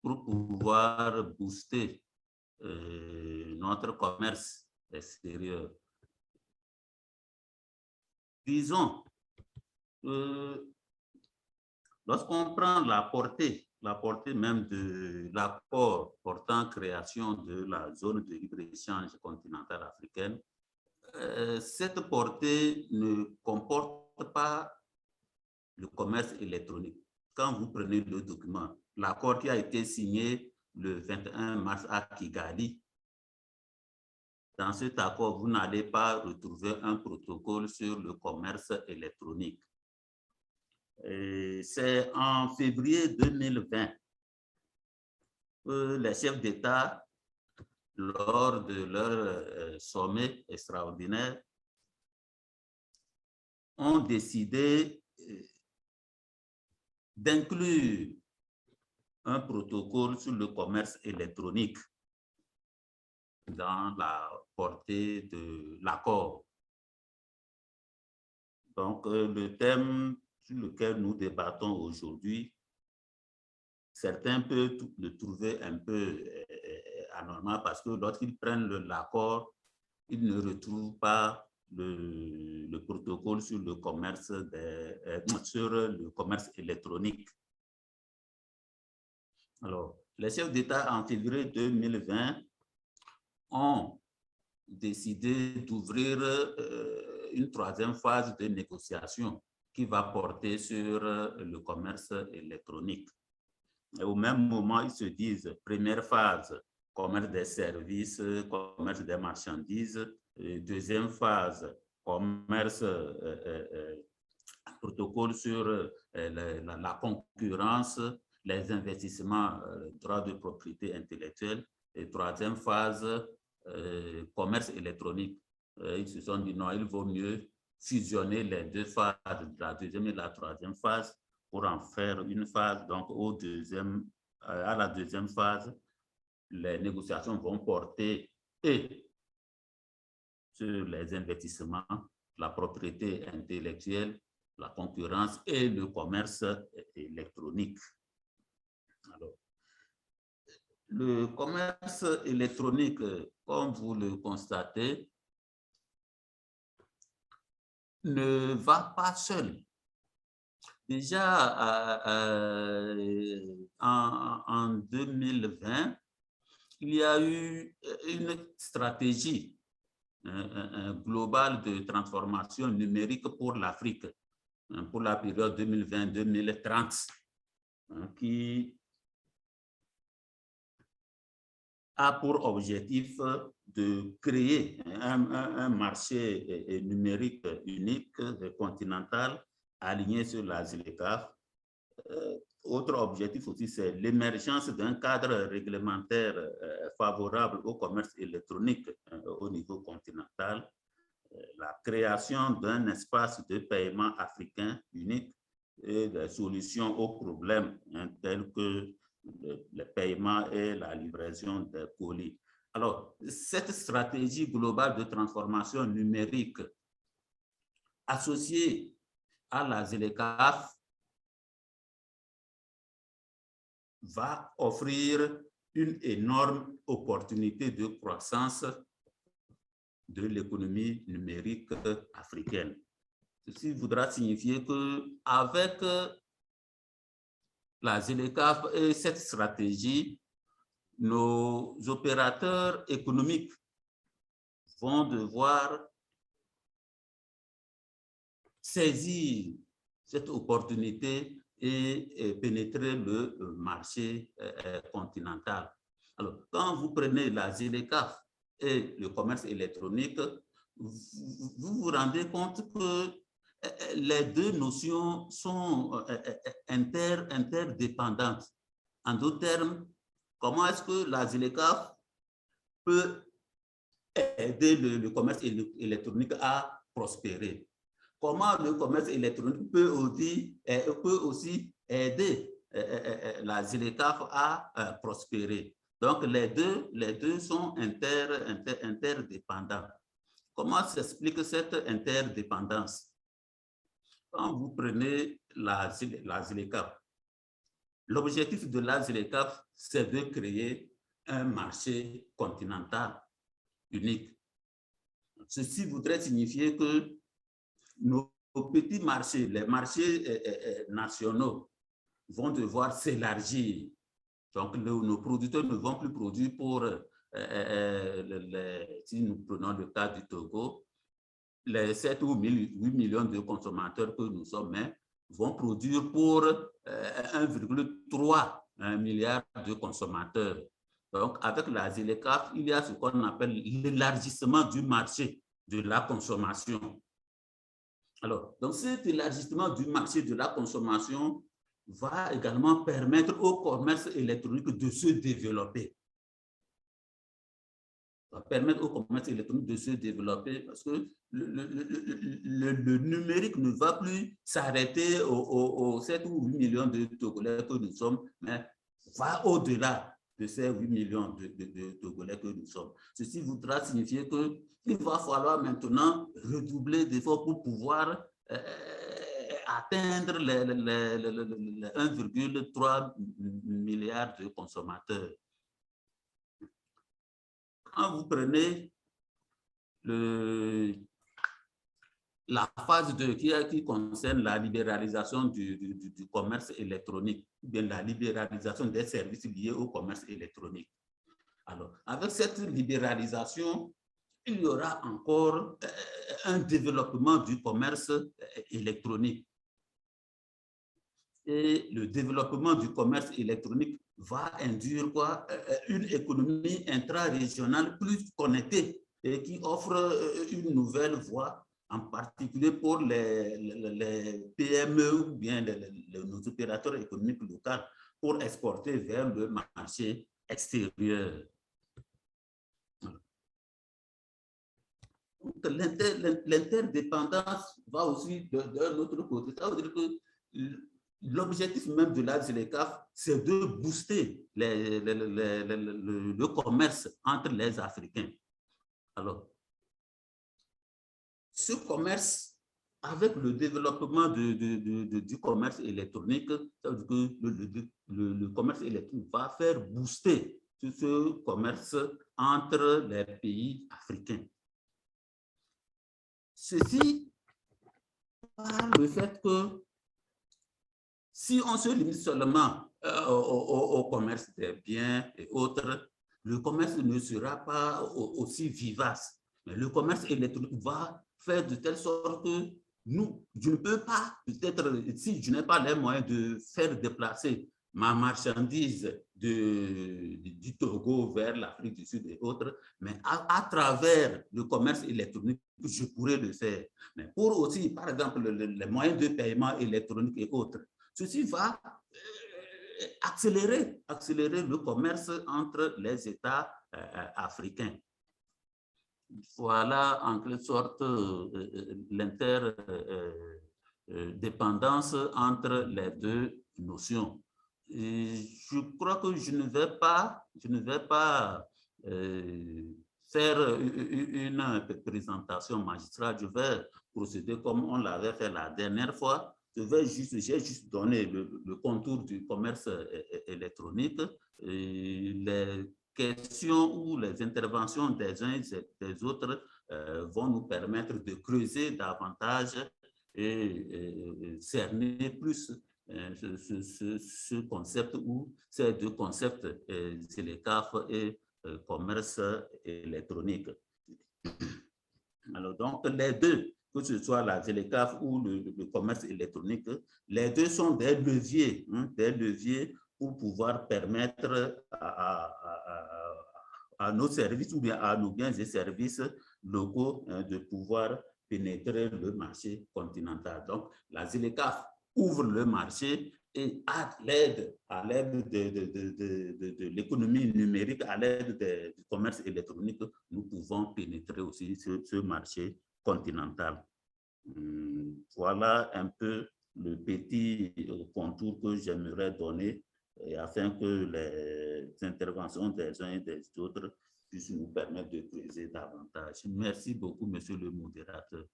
pouvoir booster notre commerce extérieur. Disons, lorsqu'on prend la portée même de l'accord portant création de la zone de libre-échange continentale africaine, cette portée ne comporte pas le commerce électronique. Quand vous prenez le document, l'accord qui a été signé le 21 mars à Kigali, dans cet accord, vous n'allez pas retrouver un protocole sur le commerce électronique. C'est en février 2020 que les chefs d'État, lors de leur sommet extraordinaire, ont décidé d'inclure un protocole sur le commerce électronique dans la portée de l'accord. Donc, le thème sur lequel nous débattons aujourd'hui, certains peuvent le trouver un peu anormal parce que lorsqu'ils prennent l'accord, ils ne retrouvent pas le protocole sur le commerce électronique. Alors, les chefs d'État en février 2020 ont décidé d'ouvrir une troisième phase de négociation qui va porter sur le commerce électronique. Et au même moment, ils se disent, première phase, commerce des services, commerce des marchandises. Deuxième phase, commerce, protocole sur la concurrence, les investissements, droits de propriété intellectuelle. Et troisième phase, commerce électronique. Ils se sont dit non, il vaut mieux fusionner les deux phases, la deuxième et la troisième phase, pour en faire une phase. Donc, à la deuxième phase, les négociations vont porter sur les investissements, la propriété intellectuelle, la concurrence et le commerce électronique. Alors, le commerce électronique, comme vous le constatez, ne va pas seul. Déjà, en 2020, il y a eu une stratégie globale de transformation numérique pour l'Afrique, pour la période 2020-2030, qui a pour objectif de créer un marché numérique unique continental aligné sur la ZLECAf. Autre objectif aussi, c'est l'émergence d'un cadre réglementaire favorable au commerce électronique au niveau continental, la création d'un espace de paiement africain unique et des solutions aux problèmes tels que le paiement et la livraison des colis. Alors, cette stratégie globale de transformation numérique associée à la ZLECAf va offrir une énorme opportunité de croissance de l'économie numérique africaine. Ceci voudra signifier qu'avec la ZLECAf et cette stratégie, nos opérateurs économiques vont devoir saisir cette opportunité et pénétrer le marché continental. Alors, quand vous prenez la ZLECAf et le commerce électronique, vous vous rendez compte que les deux notions sont interdépendantes. En d'autres termes, comment est-ce que la ZLECAf peut aider le commerce électronique à prospérer? Comment le commerce électronique peut aussi aider la ZLECAf à prospérer? Donc, les deux sont interdépendants. Comment s'explique cette interdépendance? quand vous prenez la ZLECAf, l'objectif de la ZLECAf, c'est de créer un marché continental unique. Ceci voudrait signifier que nos petits marchés, les marchés nationaux, vont devoir s'élargir. Donc, nos producteurs ne vont plus produire pour, si nous prenons le cas du Togo, les 7 ou 8 millions de consommateurs que nous sommes, vont produire pour 1,3 milliard de consommateurs. Donc, avec la ZLECAf, il y a ce qu'on appelle l'élargissement du marché de la consommation. Alors, donc cet élargissement du marché de la consommation va également permettre au commerce électronique de se développer. Va permettre au commerce électronique de se développer parce que le numérique ne va plus s'arrêter aux 7 ou 8 millions de Togolais que nous sommes, mais va au-delà de ces 8 millions de Togolais que nous sommes. Ceci voudra signifier qu'il va falloir maintenant redoubler d'efforts pour pouvoir atteindre les 1,3 milliard de consommateurs. Quand vous prenez la phase 2 qui concerne la libéralisation du commerce électronique, ou bien la libéralisation des services liés au commerce électronique. Alors, avec cette libéralisation, il y aura encore un développement du commerce électronique. Et le développement du commerce électronique va induire quoi? Une économie intra-régionale plus connectée et qui offre une nouvelle voie, en particulier pour les PME ou bien nos opérateurs économiques locaux pour exporter vers le marché extérieur. L'interdépendance va aussi d'un autre côté. Ça veut dire que l'objectif même de la ZLECAf, c'est de booster le commerce entre les Africains. Alors, ce commerce, avec le développement du commerce électronique, ça veut dire que le commerce électronique va faire booster ce commerce entre les pays africains. Ceci par le fait que si on se limite seulement au commerce des biens et autres, le commerce ne sera pas aussi vivace. Mais le commerce électronique va faire de telle sorte que je ne peux pas, peut-être, si je n'ai pas les moyens de faire déplacer ma marchandise du Togo vers l'Afrique du Sud et autres, mais à travers le commerce électronique, je pourrais le faire. Mais pour aussi, par exemple, les moyens de paiement électronique et autres, ceci va accélérer le commerce entre les États africains. Voilà en quelque sorte l'interdépendance entre les deux notions. Et je crois que je ne vais pas faire une présentation magistrale. Je vais procéder comme on l'avait fait la dernière fois. J'ai juste donné le contour du commerce électronique, et les questions ou les interventions des uns et des autres vont nous permettre de creuser davantage et cerner plus ce concept ou ces deux concepts, ZLECAf et commerce électronique. Alors, donc, les deux, que ce soit la ZLECAf ou le commerce électronique, les deux sont des leviers pour pouvoir permettre à nos services ou bien à nos biens et services locaux de pouvoir pénétrer le marché continental. Donc, la ZLECAf ouvre le marché et à l'aide de l'économie numérique, à l'aide du commerce électronique, nous pouvons pénétrer aussi ce marché continental. Voilà un peu le petit contour que j'aimerais donner afin que les interventions des uns et des autres puissent nous permettre de creuser davantage. Merci beaucoup, monsieur le modérateur.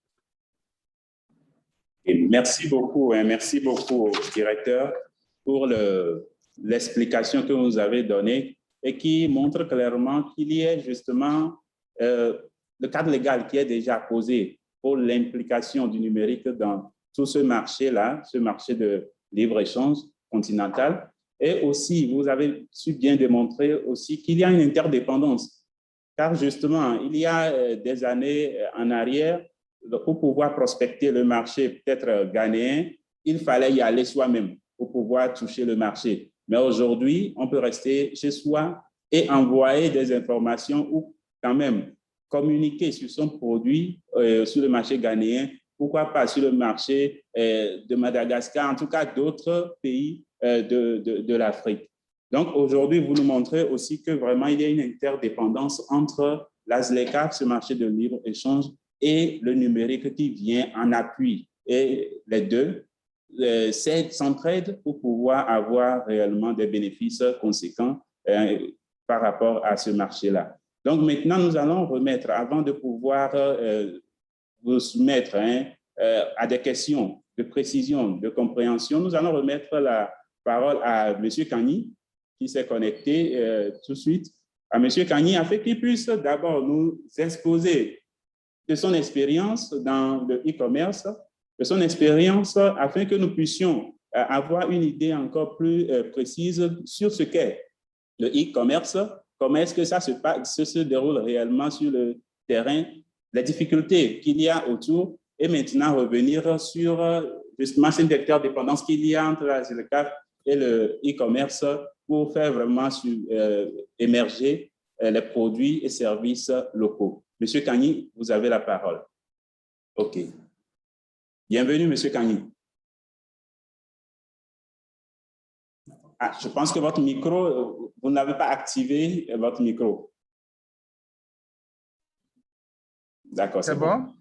Et merci beaucoup au directeur pour l'explication que vous avez donnée et qui montre clairement qu'il y a justement le cadre légal qui est déjà posé pour l'implication du numérique dans tout ce marché-là, ce marché de libre-échange continental. Et aussi, vous avez su bien démontrer aussi qu'il y a une interdépendance. Car justement, il y a des années en arrière, pour pouvoir prospecter le marché peut-être ghanéen, il fallait y aller soi-même pour pouvoir toucher le marché. Mais aujourd'hui, on peut rester chez soi et envoyer des informations ou quand même communiquer sur son produit sur le marché ghanéen, pourquoi pas sur le marché de Madagascar, en tout cas d'autres pays de l'Afrique. Donc aujourd'hui, vous nous montrez aussi que vraiment il y a une interdépendance entre la ZLECAf, ce marché de libre-échange, et le numérique qui vient en appui. Et les deux s'entraident pour pouvoir avoir réellement des bénéfices conséquents par rapport à ce marché-là. Donc maintenant, nous allons remettre, avant de pouvoir vous soumettre à des questions de précision, de compréhension, nous allons remettre la parole à M. Kani, qui s'est connecté tout de suite, à M. Kani, afin qu'il puisse d'abord nous exposer de son expérience dans le e-commerce, de son expérience afin que nous puissions avoir une idée encore plus précise sur ce qu'est le e-commerce, comment est-ce que ça se déroule réellement sur le terrain, les difficultés qu'il y a autour, et maintenant revenir sur justement cette interdépendance qu'il y a entre la ZLECAf et le e-commerce pour faire vraiment émerger les produits et services locaux. Monsieur Kani, vous avez la parole. OK. Bienvenue, Monsieur Kani. Ah, je pense que votre micro, vous n'avez pas activé votre micro. D'accord, c'est bon?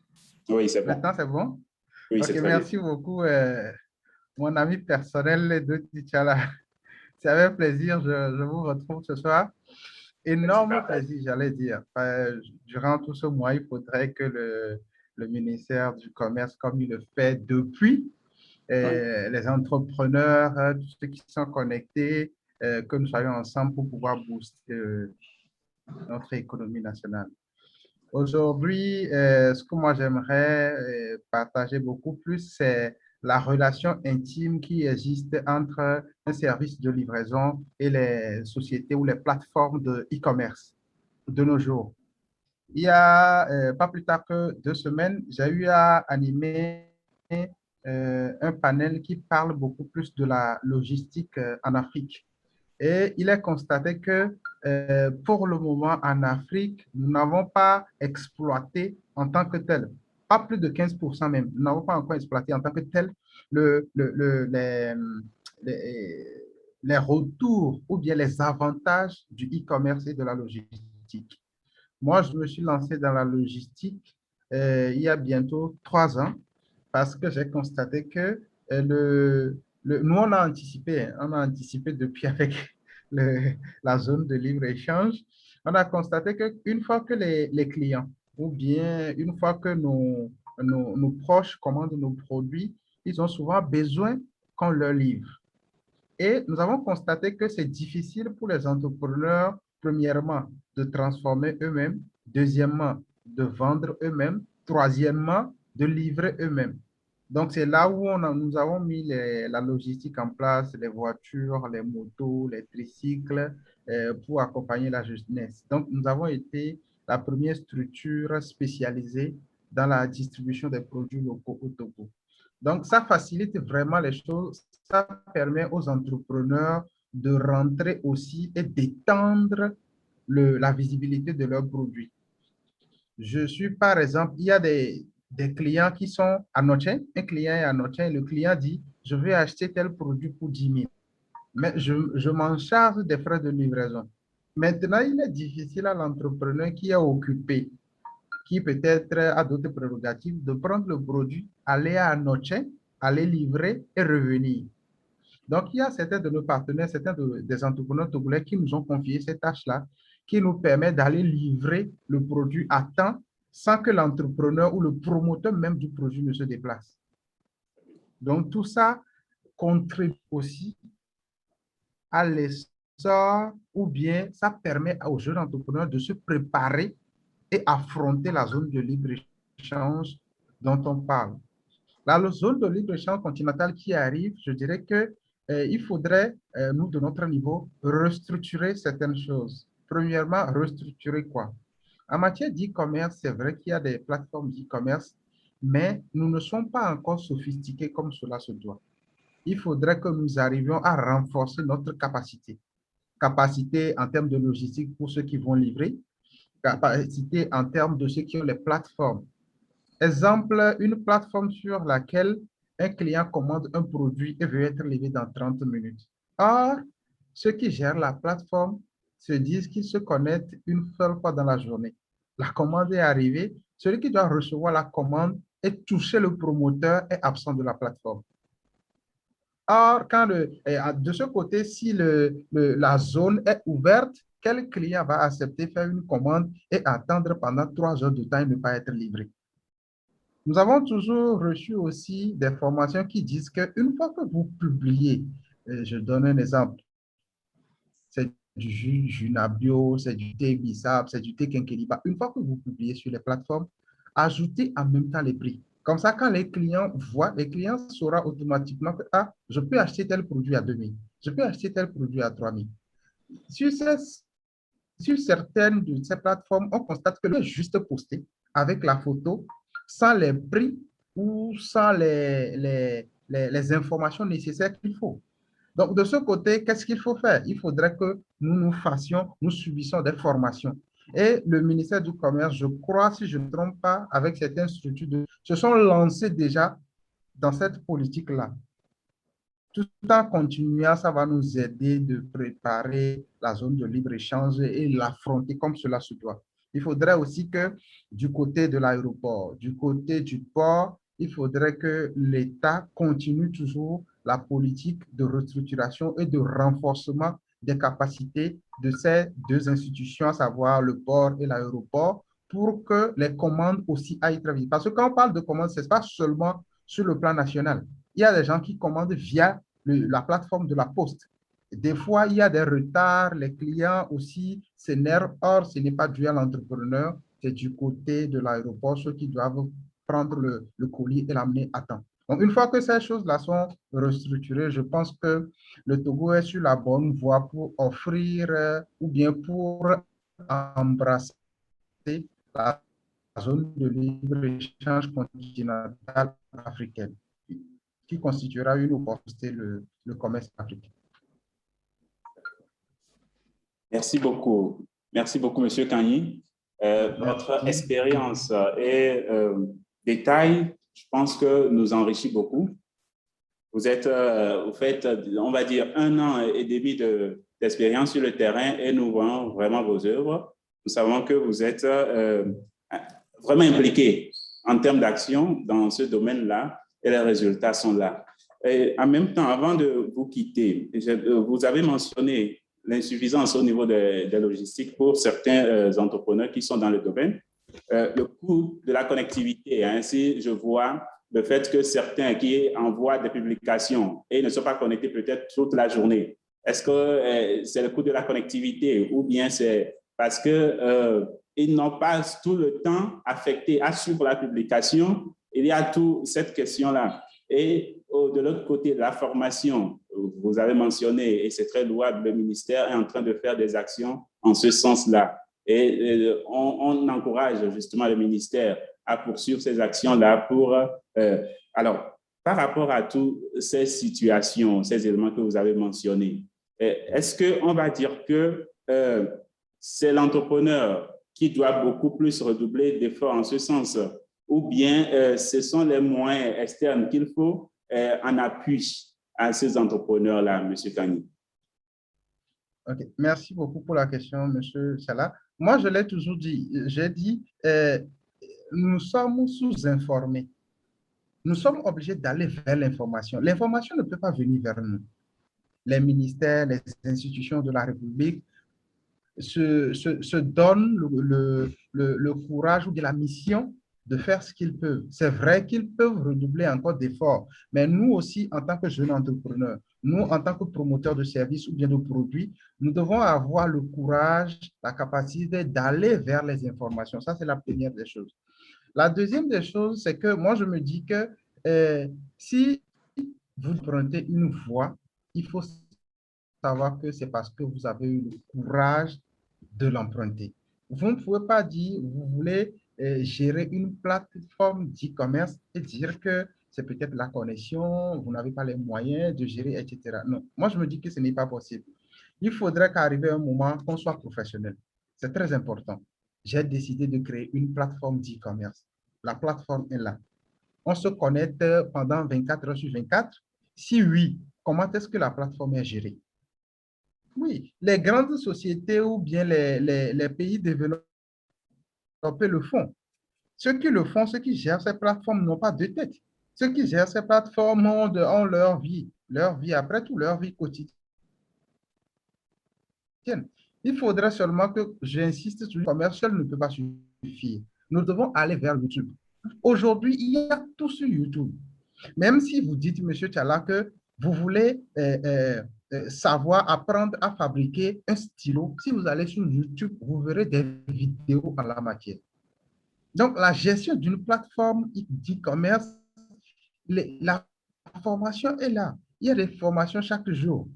Oui, c'est bon. Maintenant, c'est bon? Oui, OK, merci beaucoup, mon ami personnel de Tichala. C'est avec plaisir, je vous retrouve ce soir. Énorme plaisir, j'allais dire. Durant tout ce mois, il faudrait que le ministère du Commerce, comme il le fait depuis, les entrepreneurs, tous ceux qui sont connectés, que nous soyons ensemble pour pouvoir booster notre économie nationale. Aujourd'hui, ce que moi j'aimerais partager beaucoup plus, c'est la relation intime qui existe entre un service de livraison et les sociétés ou les plateformes de e-commerce de nos jours. Il y a pas plus tard que 2 semaines, j'ai eu à animer un panel qui parle beaucoup plus de la logistique en Afrique. Et il est constaté que pour le moment en Afrique, nous n'avons pas exploité en tant que tel, pas plus de 15% même, nous n'avons pas encore exploité en tant que tel les retours ou bien les avantages du e-commerce et de la logistique. Moi, je me suis lancé dans la logistique il y a bientôt 3 ans parce que j'ai constaté que nous, on a anticipé depuis avec la zone de libre-échange. On a constaté qu'une fois que les clients ou bien une fois que nos proches commandent nos produits, ils ont souvent besoin qu'on leur livre. Et nous avons constaté que c'est difficile pour les entrepreneurs, premièrement, de transformer eux-mêmes, deuxièmement, de vendre eux-mêmes, troisièmement, de livrer eux-mêmes. Donc, c'est là où nous avons mis la logistique en place, les voitures, les motos, les tricycles, pour accompagner la jeunesse. Donc, nous avons été la première structure spécialisée dans la distribution des produits locaux au Togo. Donc, ça facilite vraiment les choses. Ça permet aux entrepreneurs de rentrer aussi et d'étendre la visibilité de leurs produits. Je suis, par exemple, il y a des clients qui sont à Nochen, un client est à Nochen, le client dit, je vais acheter tel produit pour 10 000, mais je m'en charge des frais de livraison. Maintenant, il est difficile à l'entrepreneur qui est occupé, qui peut-être a d'autres prérogatives, de prendre le produit, aller à Nochen, aller livrer et revenir. Donc, il y a certains de nos partenaires, certains des entrepreneurs togolais qui nous ont confié cette tâche-là, qui nous permet d'aller livrer le produit à temps sans que l'entrepreneur ou le promoteur même du produit ne se déplace. Donc, tout ça contribue aussi à l'essor ou bien ça permet aux jeunes entrepreneurs de se préparer et affronter la zone de libre-échange dont on parle. La zone de libre-échange continentale qui arrive, je dirais que il faudrait, nous, de notre niveau, restructurer certaines choses. Premièrement, restructurer quoi? En matière d'e-commerce, c'est vrai qu'il y a des plateformes d'e-commerce, mais nous ne sommes pas encore sophistiqués comme cela se doit. Il faudrait que nous arrivions à renforcer notre capacité. Capacité en termes de logistique pour ceux qui vont livrer, capacité en termes de ceux qui ont les plateformes. Exemple, une plateforme sur laquelle un client commande un produit et veut être livré dans 30 minutes. Or, ceux qui gèrent la plateforme se disent qu'ils se connectent une seule fois dans la journée. La commande est arrivée, celui qui doit recevoir la commande et toucher le promoteur est absent de la plateforme. Or, de ce côté, si la zone est ouverte, quel client va accepter faire une commande et attendre pendant 3 heures de temps et ne pas être livré? Nous avons toujours reçu aussi des formations qui disent qu'une fois que vous publiez, je donne un exemple, c'est du Junabio, c'est du thé Bissap, c'est du thé Kenkeliba. Une fois que vous publiez sur les plateformes, ajoutez en même temps les prix. Comme ça, quand les clients voient, les clients sauront automatiquement que je peux acheter tel produit à 2 000, je peux acheter tel produit à 3 000. Sur certaines de ces plateformes, on constate que le juste posté avec la photo, sans les prix ou sans les informations nécessaires qu'il faut. Donc, de ce côté, qu'est-ce qu'il faut faire? Il faudrait que nous subissions des formations. Et le ministère du Commerce, je crois, si je ne me trompe pas, avec certaines structures, se sont lancés déjà dans cette politique-là. Tout en continuant, ça va nous aider de préparer la zone de libre-échange et l'affronter comme cela se doit. Il faudrait aussi que du côté de l'aéroport, du côté du port, il faudrait que l'État continue toujours la politique de restructuration et de renforcement des capacités de ces deux institutions, à savoir le port et l'aéroport, pour que les commandes aussi aillent très vite. Parce que quand on parle de commandes, ce n'est pas seulement sur le plan national. Il y a des gens qui commandent via la plateforme de la Poste. Des fois, il y a des retards, les clients aussi s'énervent. Or, ce n'est pas dû à l'entrepreneur, c'est du côté de l'aéroport, ceux qui doivent prendre le colis et l'amener à temps. Donc, une fois que ces choses-là sont restructurées, je pense que le Togo est sur la bonne voie pour offrir ou bien pour embrasser la zone de libre-échange continentale africaine, qui constituera une opportunité le commerce africain. Merci beaucoup. Merci beaucoup, M. Kagny. Votre expérience et détail, je pense que nous enrichit beaucoup. Vous faites, on va dire, 1 an et demi d'expérience sur le terrain et nous voyons vraiment vos œuvres. Nous savons que vous êtes vraiment impliqué en termes d'action dans ce domaine-là et les résultats sont là. Et en même temps, avant de vous quitter, vous avez mentionné l'insuffisance au niveau des logistiques pour certains entrepreneurs qui sont dans le domaine. Le coût de la connectivité, ainsi je vois le fait que certains qui envoient des publications et ne sont pas connectés peut-être toute la journée. Est-ce que c'est le coût de la connectivité ou bien c'est parce que ils n'ont pas tout le temps affecté à suivre la publication? Il y a toute cette question-là. Et de l'autre côté, la formation, vous avez mentionné, et c'est très louable, le ministère est en train de faire des actions en ce sens-là. Et on encourage justement le ministère à poursuivre ces actions-là pour… alors, par rapport à toutes ces situations, ces éléments que vous avez mentionnés, est-ce qu'on va dire que c'est l'entrepreneur qui doit beaucoup plus redoubler d'efforts en ce sens, ou bien ce sont les moyens externes qu'il faut en appui à ces entrepreneurs-là, M. Kagny? Okay. Merci beaucoup pour la question, M. Salah. Moi, je l'ai toujours dit. J'ai dit, nous sommes sous-informés. Nous sommes obligés d'aller vers l'information. L'information ne peut pas venir vers nous. Les ministères, les institutions de la République se donnent le courage ou de la mission de faire ce qu'ils peuvent. C'est vrai qu'ils peuvent redoubler encore d'efforts, mais nous aussi, en tant que jeunes entrepreneurs, nous, en tant que promoteurs de services ou bien de produits, nous devons avoir le courage, la capacité d'aller vers les informations. Ça, c'est la première des choses. La deuxième des choses, c'est que moi, je me dis que si vous empruntez une voie, il faut savoir que c'est parce que vous avez eu le courage de l'emprunter. Vous ne pouvez pas dire, vous voulez gérer une plateforme d'e-commerce et dire que c'est peut-être la connexion, vous n'avez pas les moyens de gérer, etc. Non, moi je me dis que ce n'est pas possible. Il faudrait qu'arrive un moment qu'on soit professionnel. C'est très important. J'ai décidé de créer une plateforme d'e-commerce. La plateforme est là. On se connecte pendant 24 heures sur 24. Si oui, comment est-ce que la plateforme est gérée? Oui, les grandes sociétés ou bien les pays développés le font. Ceux qui le font, ceux qui gèrent ces plateformes n'ont pas de tête. Ceux qui gèrent ces plateformes ont leur vie après tout, leur vie quotidienne. Il faudrait seulement que j'insiste sur le commerce seul ne peut pas suffire. Nous devons aller vers YouTube. Aujourd'hui, il y a tout sur YouTube. Même si vous dites, M. Tchala, que vous voulez savoir apprendre à fabriquer un stylo, si vous allez sur YouTube, vous verrez des vidéos en la matière. Donc, la gestion d'une plateforme d'e-commerce, la formation est là. Il y a des formations chaque jour.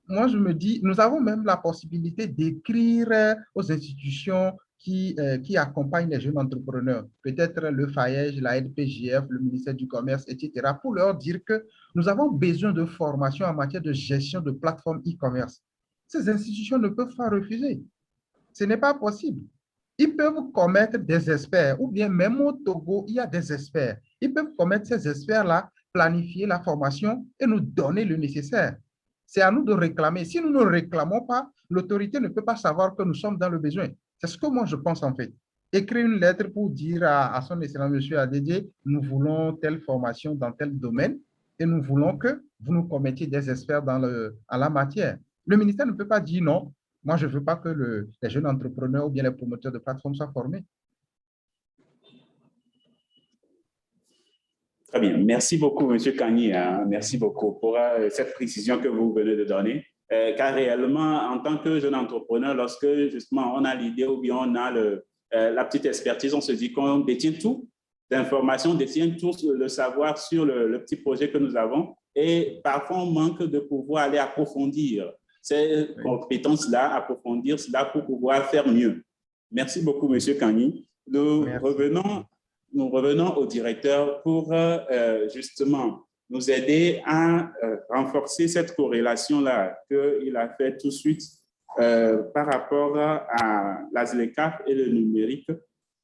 Moi, je me dis, nous avons même la possibilité d'écrire aux institutions qui accompagnent les jeunes entrepreneurs, peut-être le FAEJ, la LPJF, le ministère du Commerce, etc., pour leur dire que nous avons besoin de formation en matière de gestion de plateformes e-commerce. Ces institutions ne peuvent pas refuser. Ce n'est pas possible. Ils peuvent commettre des experts, ou bien même au Togo, il y a des experts. Ils peuvent commettre ces experts-là, planifier la formation et nous donner le nécessaire. C'est à nous de réclamer. Si nous ne réclamons pas, l'autorité ne peut pas savoir que nous sommes dans le besoin. C'est ce que moi je pense en fait. Écrire une lettre pour dire à son excellent monsieur ADD, nous voulons telle formation dans tel domaine et nous voulons que vous nous commettiez des experts en la matière. Le ministère ne peut pas dire non. Moi, je ne veux pas que les jeunes entrepreneurs ou bien les promoteurs de plateformes soient formés. Très bien. Merci beaucoup, M. Kani. Merci beaucoup pour cette précision que vous venez de donner. Car réellement, en tant que jeune entrepreneur, lorsque justement on a l'idée ou bien on a la petite expertise, on se dit qu'on détient tout d'informations, on détient tout le savoir sur le petit projet que nous avons. Et parfois, on manque de pouvoir aller approfondir ces compétences-là, approfondir cela pour pouvoir faire mieux. Merci beaucoup, M. Kani. Nous revenons au directeur pour justement nous aider à renforcer cette corrélation-là qu'il a fait tout de suite par rapport à la ZLECAf et le numérique,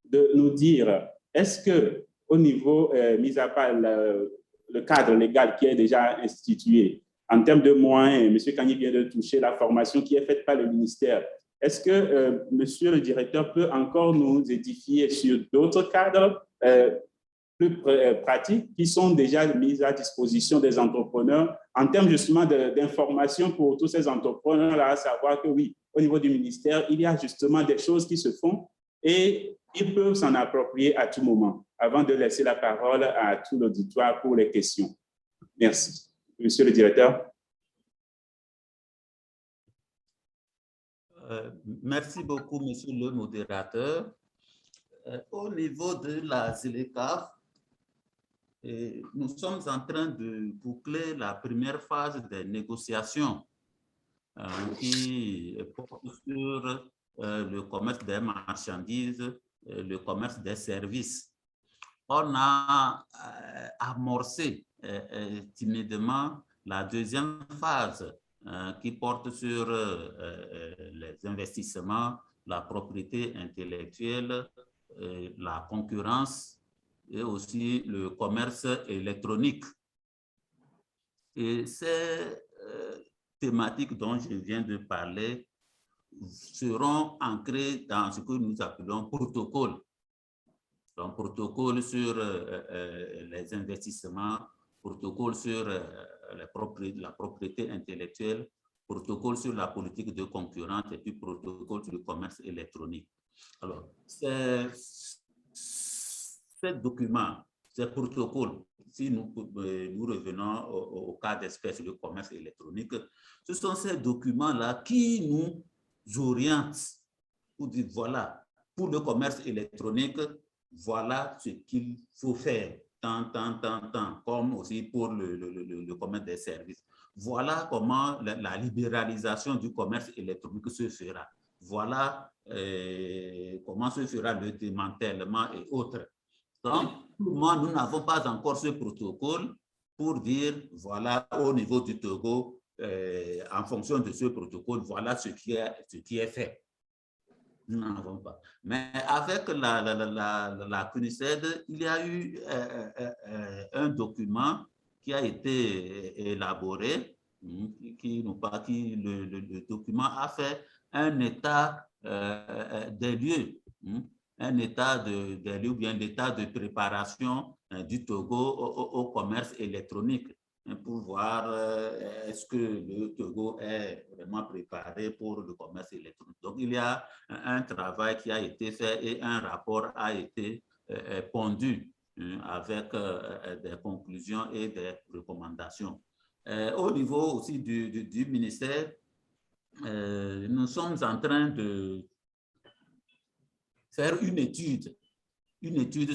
de nous dire, est-ce qu'au niveau, mis à part le cadre légal qui est déjà institué, en termes de moyens, M. Kani vient de toucher la formation qui est faite par le ministère, est-ce que monsieur le directeur peut encore nous édifier sur d'autres cadres plus pratiques qui sont déjà mis à disposition des entrepreneurs en termes justement d'information pour tous ces entrepreneurs-là, à savoir que oui, au niveau du ministère, il y a justement des choses qui se font et ils peuvent s'en approprier à tout moment, avant de laisser la parole à tout l'auditoire pour les questions. Merci. Monsieur le directeur. Merci beaucoup, monsieur le modérateur. Au niveau de la ZLECAf, nous sommes en train de boucler la première phase des négociations qui porte sur le commerce des marchandises, le commerce des services. On a amorcé timidement la deuxième phase qui porte sur les investissements, la propriété intellectuelle, la concurrence et aussi le commerce électronique. Et ces thématiques dont je viens de parler seront ancrées dans ce que nous appelons protocole. Donc, protocole sur les investissements, protocole sur la propriété intellectuelle, protocole sur la politique de concurrence et puis protocole sur le commerce électronique. Alors, ces documents, ces protocoles, si nous revenons au cas d'espèce du commerce électronique, ce sont ces documents-là qui nous orientent pour dire, voilà, pour le commerce électronique, voilà ce qu'il faut faire, tant, comme aussi pour le commerce des services. Voilà comment la libéralisation du commerce électronique se fera. Voilà comment se fera le démantèlement et autres. Donc, nous n'avons pas encore ce protocole pour dire, voilà, au niveau du Togo, en fonction de ce protocole, voilà ce qui est fait. Nous n'en avons pas. Mais avec la CNUSED, il y a eu un document qui a été élaboré, le document a fait un état des lieux, un état des lieux, ou bien l'état de préparation du Togo au commerce électronique, pour voir est-ce que le Togo est vraiment préparé pour le commerce électronique. Donc, il y a un travail qui a été fait et un rapport a été pondu avec des conclusions et des recommandations. Au niveau aussi du ministère, nous sommes en train de faire une étude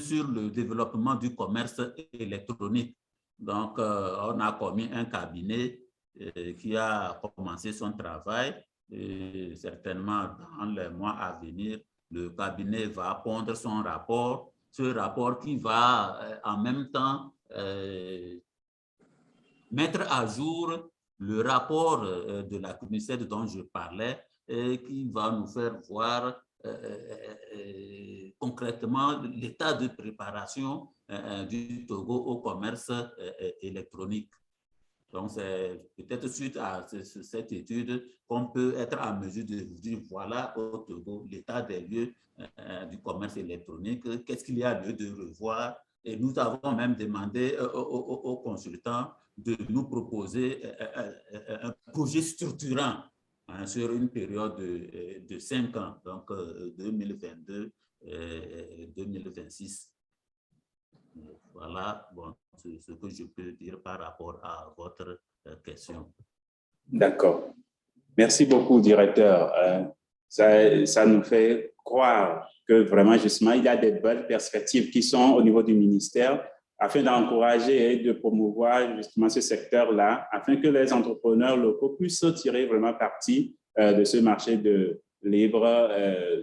sur le développement du commerce électronique. Donc, on a commis un cabinet qui a commencé son travail. Et certainement, dans les mois à venir, le cabinet va pondre son rapport, ce rapport qui va en même temps mettre à jour le rapport de la CNUSED dont je parlais, et qui va nous faire voir concrètement l'état de préparation du Togo au commerce électronique. Donc, c'est peut-être suite à cette étude qu'on peut être en mesure de vous dire, voilà au Togo l'état des lieux du commerce électronique, qu'est-ce qu'il y a lieu de revoir. Et nous avons même demandé aux consultants de nous proposer un projet structurant sur une période de 5 ans, donc 2022-2026. Voilà, bon, c'est ce que je peux dire par rapport à votre question. D'accord. Merci beaucoup, directeur. Ça nous fait croire que vraiment, justement, il y a des belles perspectives qui sont au niveau du ministère afin d'encourager et de promouvoir justement ce secteur-là, afin que les entrepreneurs locaux puissent tirer vraiment parti de ce marché de libre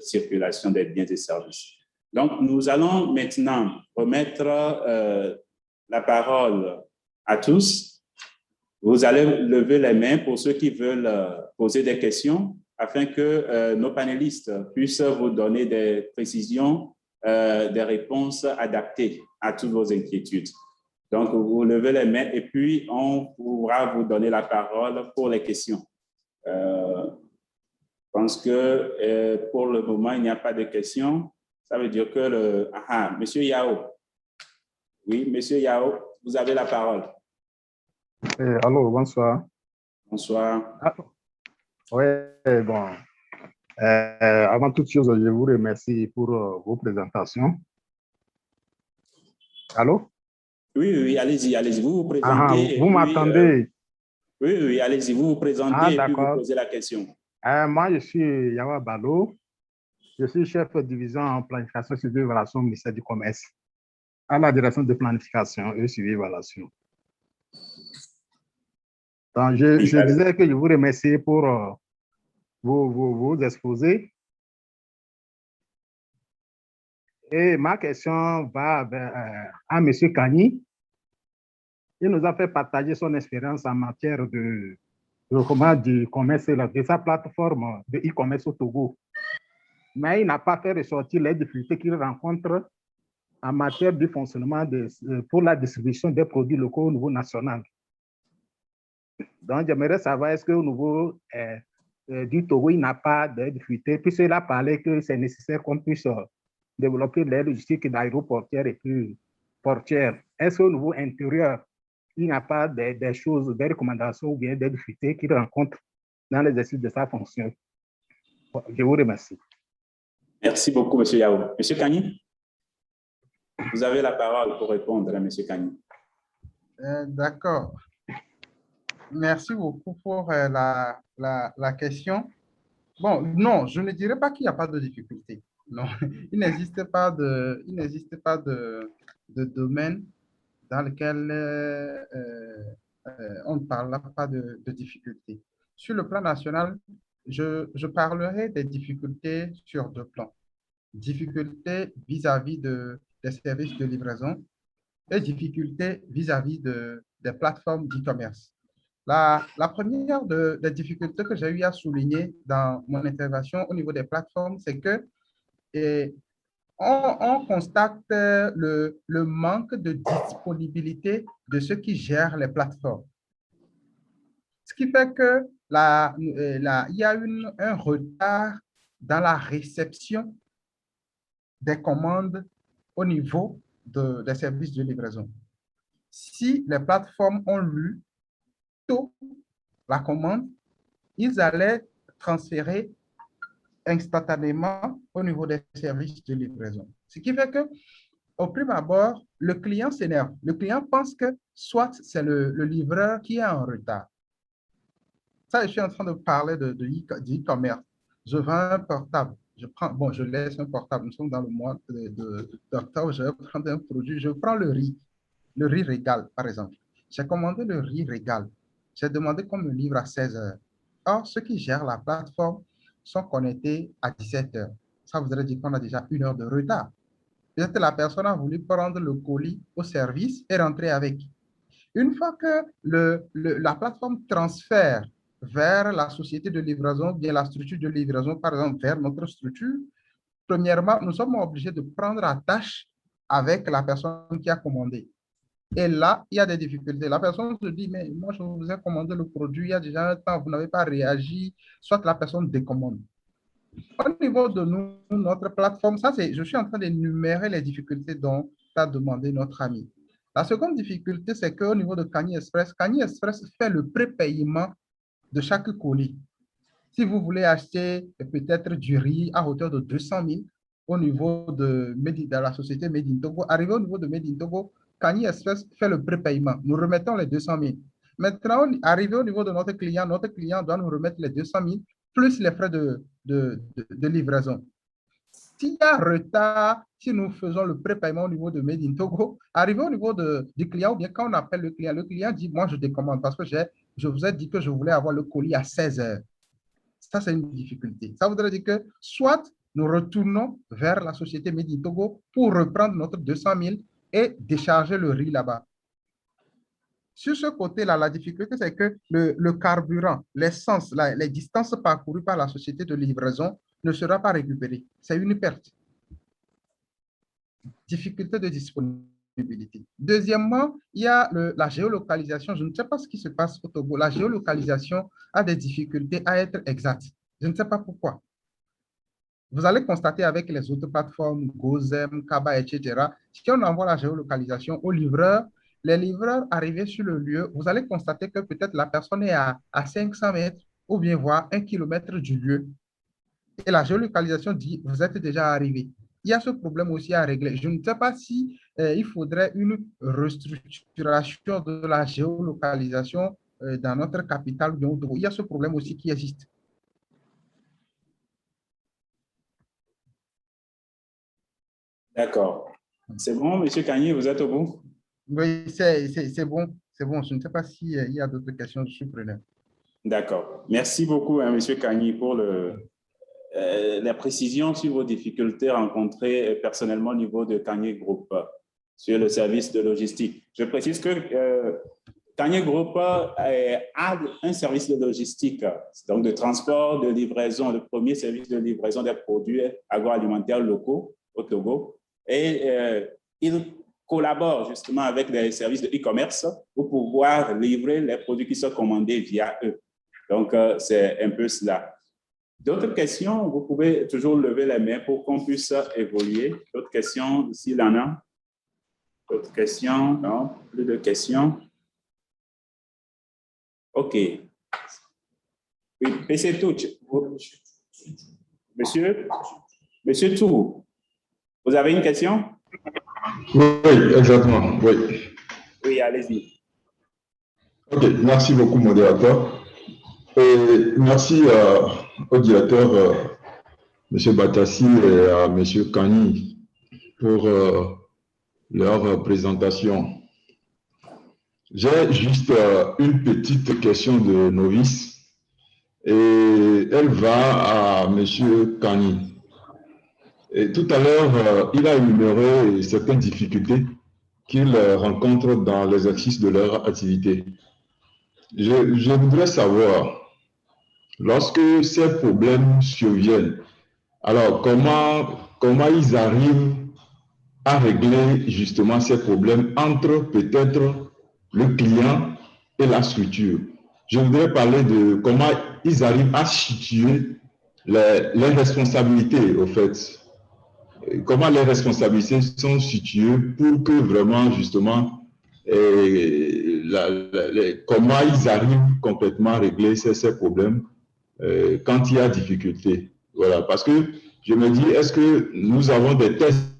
circulation des biens et services. Donc, nous allons maintenant remettre la parole à tous. Vous allez lever les mains pour ceux qui veulent poser des questions afin que nos panélistes puissent vous donner des précisions, des réponses adaptées à toutes vos inquiétudes. Donc, vous levez les mains et puis on pourra vous donner la parole pour les questions. Je pense que pour le moment, il n'y a pas de questions. Ça veut dire que Monsieur Yao. Oui, Monsieur Yao, vous avez la parole. Allô, bonsoir. Bonsoir. Oui, bon. Avant toute chose, je vous remercie pour vos présentations. Allô? Oui, allez-y, vous vous présentez. Vous m'entendez? Oui, allez-y, vous vous présentez et puis vous posez la question. Moi, je suis Yawa Balo. Je suis chef de division en planification suivi évaluation au ministère du Commerce, à la direction de planification et suivi évaluation. Donc, je disais que je vous remercie pour vos exposés. Et ma question va à M. Kani. Il nous a fait partager son expérience en matière de développement du commerce et de sa plateforme de e-commerce au Togo. Mais il n'a pas fait ressortir les difficultés qu'il rencontre en matière du fonctionnement pour la distribution des produits locaux au niveau national. Donc, j'aimerais savoir, est-ce qu'au niveau du Togo, il n'a pas de difficultés, puisqu'il a parlé que c'est nécessaire qu'on puisse développer les logistiques d'aéroportières et plus portières. Est-ce qu'au niveau intérieur, il n'y a pas des choses, des recommandations ou bien des difficultés qu'il rencontre dans l'exercice de sa fonction? Je vous remercie. Merci beaucoup, M. Yao. M. Kani? Vous avez la parole pour répondre à M. Kani. D'accord. Merci beaucoup pour la question. Bon, non, je ne dirais pas qu'il n'y a pas de difficulté. Non, il n'existe pas de domaine dans lequel on ne parlera pas de difficultés. Sur le plan national, je parlerai des difficultés sur deux plans. Difficultés vis-à-vis des services de livraison et difficultés vis-à-vis des plateformes d'e-commerce. La première des difficultés que j'ai eu à souligner dans mon intervention au niveau des plateformes, c'est que on constate le manque de disponibilité de ceux qui gèrent les plateformes. Ce qui fait que il y a un retard dans la réception des commandes au niveau des services de livraison. Si les plateformes ont lu tôt la commande, ils allaient transférer instantanément au niveau des services de livraison. Ce qui fait que, au prime abord, le client s'énerve. Le client pense que soit c'est le livreur qui est en retard. Ça, je suis en train de parler de e-commerce. Je vends un portable. Je laisse un portable. Nous sommes dans le mois d'octobre. Je vais prendre un produit. Je prends le riz Régal, par exemple. J'ai commandé le riz Régal. J'ai demandé qu'on me livre à 16 heures. Or, ceux qui gèrent la plateforme sont connectés à 17 heures. Ça voudrait dire qu'on a déjà 1 heure de retard. Peut-être que la personne a voulu prendre le colis au service et rentrer avec. Une fois que la plateforme transfère vers la société de livraison, bien la structure de livraison, par exemple, vers notre structure, premièrement, nous sommes obligés de prendre attache avec la personne qui a commandé. Et là, il y a des difficultés. La personne se dit, mais moi, je vous ai commandé le produit il y a déjà un temps, vous n'avez pas réagi, soit la personne décommande. Au niveau de nous, notre plateforme, je suis en train d'énumérer les difficultés dont a demandé notre ami. La seconde difficulté, c'est qu'au niveau de Kani Express fait le prépaiement de chaque colis. Si vous voulez acheter peut-être du riz à hauteur de 200 000 au niveau de la société Made in Togo, arrivé au niveau de Made in Togo, Kani Express fait le prépaiement. Nous remettons les 200 000. Maintenant, arrivé au niveau de notre client doit nous remettre les 200 000 plus les frais de livraison. S'il y a retard, si nous faisons le prépaiement au niveau de Made in Togo, arrivé au niveau du client, ou bien quand on appelle le client dit, moi, je décommande parce que je vous ai dit que je voulais avoir le colis à 16 heures. Ça, c'est une difficulté. Ça voudrait dire que soit nous retournons vers la société Made in Togo pour reprendre notre 200 000 et décharger le riz là-bas. Sur ce côté-là, la difficulté, c'est que le carburant, l'essence, les distances parcourues par la société de livraison ne sera pas récupérée. C'est une perte. Difficulté de disponibilité. Deuxièmement, il y a la géolocalisation. Je ne sais pas ce qui se passe au Togo. La géolocalisation a des difficultés à être exacte. Je ne sais pas pourquoi. Vous allez constater avec les autres plateformes, Gozem, Kaba, etc., si on envoie la géolocalisation aux livreurs, les livreurs arrivés sur le lieu, vous allez constater que peut-être la personne est à 500 mètres ou bien voire 1 kilomètre du lieu. Et la géolocalisation dit, vous êtes déjà arrivé. Il y a ce problème aussi à régler. Je ne sais pas si il faudrait une restructuration de la géolocalisation dans notre capitale. Il y a ce problème aussi qui existe. D'accord. C'est bon, M. Kani, vous êtes au bout? Oui, c'est bon. C'est bon. Je ne sais pas s'il y a d'autres questions. Je suis preneur. D'accord. Merci beaucoup, hein, M. Kani, pour la précision sur vos difficultés rencontrées personnellement au niveau de Kani Group sur le service de logistique. Je précise que Kani Group a un service de logistique, donc de transport, de livraison, le premier service de livraison des produits agroalimentaires locaux au Togo. Et il collabore justement avec des services de e-commerce pour pouvoir livrer les produits qui sont commandés via eux. Donc, c'est un peu cela. D'autres questions, vous pouvez toujours lever les mains pour qu'on puisse évoluer. D'autres questions, s'il y en a? D'autres questions? Non, plus de questions. OK. Oui, PC Touch. Monsieur Tourou, vous avez une question? Oui, exactement. Oui. Oui, allez-y. OK, merci beaucoup, modérateur. Et merci au directeur, M. Batassi et à M. Kani pour leur présentation. J'ai juste une petite question de novice et elle va à M. Kani. Et tout à l'heure, il a énuméré certaines difficultés qu'ils rencontrent dans l'exercice de leur activité. Je voudrais savoir, lorsque ces problèmes surviennent, alors comment ils arrivent à régler justement ces problèmes entre peut-être le client et la structure? Je voudrais parler de comment ils arrivent à situer les responsabilités, au fait. Comment les responsabilités sont situées pour que vraiment, justement, comment ils arrivent complètement à régler ces problèmes quand il y a difficulté. Voilà, parce que je me dis, est-ce que nous avons des tests,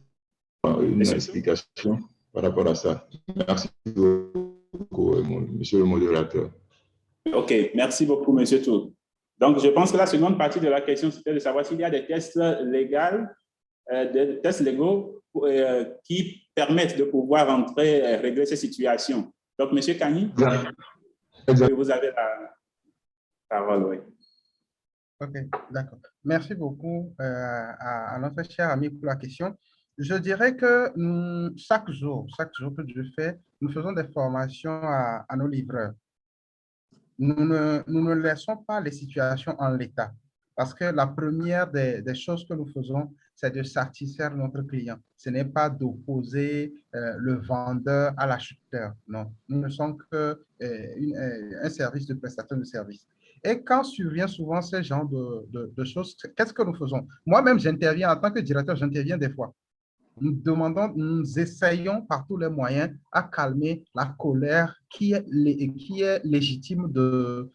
une explication par rapport à ça? Merci beaucoup, monsieur le modérateur. OK, merci beaucoup, monsieur Tour. Donc, je pense que la seconde partie de la question, c'était de savoir s'il y a des tests légaux, des tests légaux qui permettent de pouvoir régler ces situations. Donc, monsieur Kani, vous avez la parole. Oui. Ok, d'accord. Merci beaucoup à notre cher ami pour la question. Je dirais que chaque jour que je fais, nous faisons des formations à nos livreurs. Nous ne laissons pas les situations en l'état parce que la première des choses que nous faisons, c'est de satisfaire notre client. Ce n'est pas d'opposer le vendeur à l'acheteur. Non, nous ne sommes qu'un service de prestation de service. Et quand survient souvent ce genre de choses, qu'est-ce que nous faisons? Moi-même, j'interviens en tant que directeur, j'interviens des fois. Nous essayons par tous les moyens à calmer la colère qui est légitime de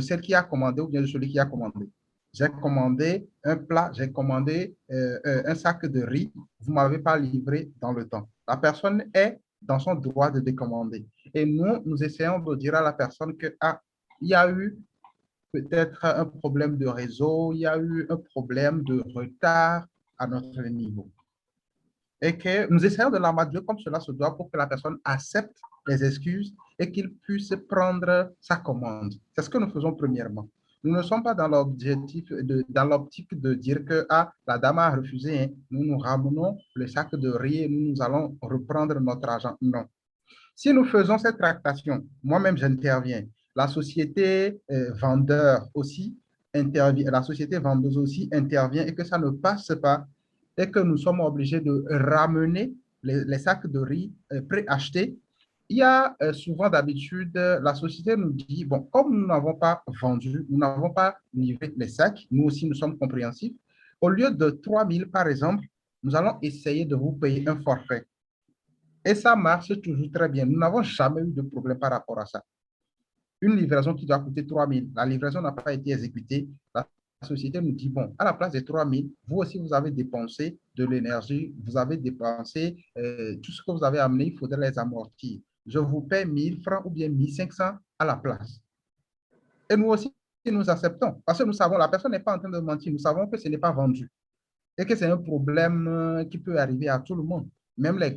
celle qui a commandé ou bien de celui qui a commandé. J'ai commandé un plat, j'ai commandé un sac de riz, vous ne m'avez pas livré dans le temps. La personne est dans son droit de décommander. Et nous essayons de dire à la personne que, il y a eu peut-être un problème de réseau, il y a eu un problème de retard à notre niveau. Et que nous essayons de l'amadouer comme cela se doit pour que la personne accepte les excuses et qu'il puisse prendre sa commande. C'est ce que nous faisons premièrement. Nous ne sommes pas dans l'optique de dire que la dame a refusé, hein. Nous ramenons le sac de riz et nous allons reprendre notre argent. Non. Si nous faisons cette tractation, moi-même j'interviens, la société vendeur aussi intervient, la société vendeuse aussi intervient et que ça ne passe pas et que nous sommes obligés de ramener les sacs de riz préachetés. Il y a souvent d'habitude, la société nous dit, bon, comme nous n'avons pas vendu, nous n'avons pas livré les sacs, nous aussi nous sommes compréhensifs, au lieu de 3 000 par exemple, nous allons essayer de vous payer un forfait. Et ça marche toujours très bien. Nous n'avons jamais eu de problème par rapport à ça. Une livraison qui doit coûter 3 000, la livraison n'a pas été exécutée. La société nous dit, bon, à la place des 3 000, vous aussi, vous avez dépensé de l'énergie, vous avez dépensé tout ce que vous avez amené, il faudrait les amortir. Je vous paie 1 000 francs ou bien 1 500 à la place. Et nous aussi, nous acceptons parce que nous savons, la personne n'est pas en train de mentir, nous savons que ce n'est pas vendu et que c'est un problème qui peut arriver à tout le monde. Même les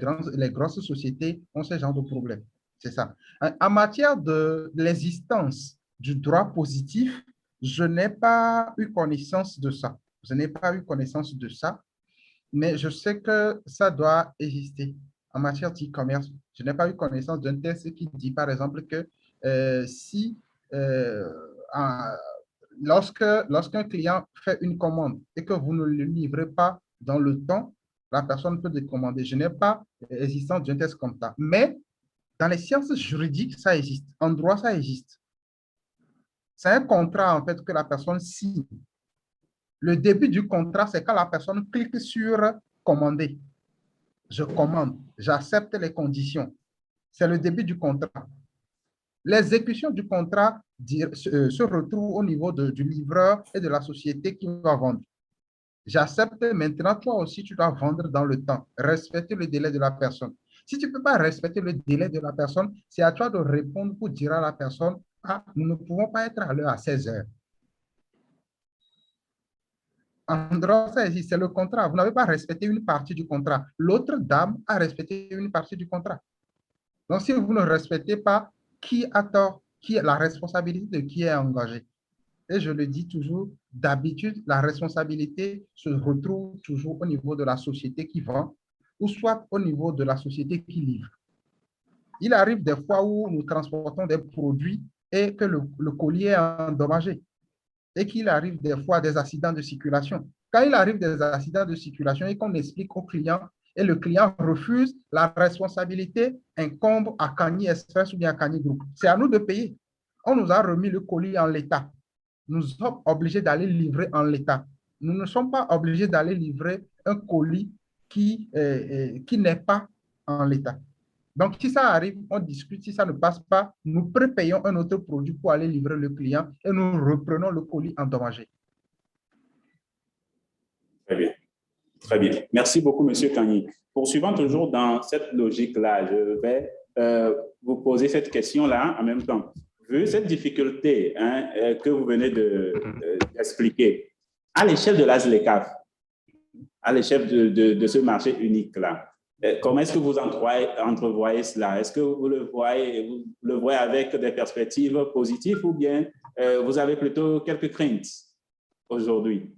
grosses sociétés ont ce genre de problème. C'est ça. En matière de l'existence du droit positif, je n'ai pas eu connaissance de ça. Je n'ai pas eu connaissance de ça, mais je sais que ça doit exister. En matière d'e-commerce, je n'ai pas eu connaissance d'un texte qui dit, par exemple, que si lorsqu'un client fait une commande et que vous ne le livrez pas dans le temps, la personne peut décommander. Je n'ai pas existence d'un test comme ça. Mais dans les sciences juridiques, ça existe. En droit, ça existe. C'est un contrat, en fait, que la personne signe. Le début du contrat, c'est quand la personne clique sur « Commander ». Je commande, j'accepte les conditions. C'est le début du contrat. L'exécution du contrat se retrouve au niveau du livreur et de la société qui va vendre. J'accepte maintenant, toi aussi, tu dois vendre dans le temps, respecter le délai de la personne. Si tu ne peux pas respecter le délai de la personne, c'est à toi de répondre pour dire à la personne, ah, nous ne pouvons pas être à l'heure à 16 heures. En droit, c'est le contrat. Vous n'avez pas respecté une partie du contrat. L'autre dame a respecté une partie du contrat. Donc, si vous ne respectez pas, qui a tort? Qui est la responsabilité de qui est engagé? Et je le dis toujours, d'habitude, la responsabilité se retrouve toujours au niveau de la société qui vend ou soit au niveau de la société qui livre. Il arrive des fois où nous transportons des produits et que le colis est endommagé et qu'il arrive des fois des accidents de circulation. Quand il arrive des accidents de circulation et qu'on explique au client et le client refuse, la responsabilité incombe à Kani Express ou bien à Kani Group. C'est à nous de payer. On nous a remis le colis en l'état. Nous sommes obligés d'aller livrer en l'état. Nous ne sommes pas obligés d'aller livrer un colis qui n'est pas en l'état. Donc, si ça arrive, on discute. Si ça ne passe pas, nous prépayons un autre produit pour aller livrer le client et nous reprenons le colis endommagé. Très bien. Très bien. Merci beaucoup, M. Kani. Poursuivant toujours dans cette logique-là, je vais vous poser cette question-là en même temps. Vu cette difficulté que vous venez d'expliquer, à l'échelle de l'ASLECAF, à l'échelle de ce marché unique-là, comment est-ce que vous entrevoyez cela? Est-ce que vous le voyez avec des perspectives positives ou bien vous avez plutôt quelques craintes aujourd'hui?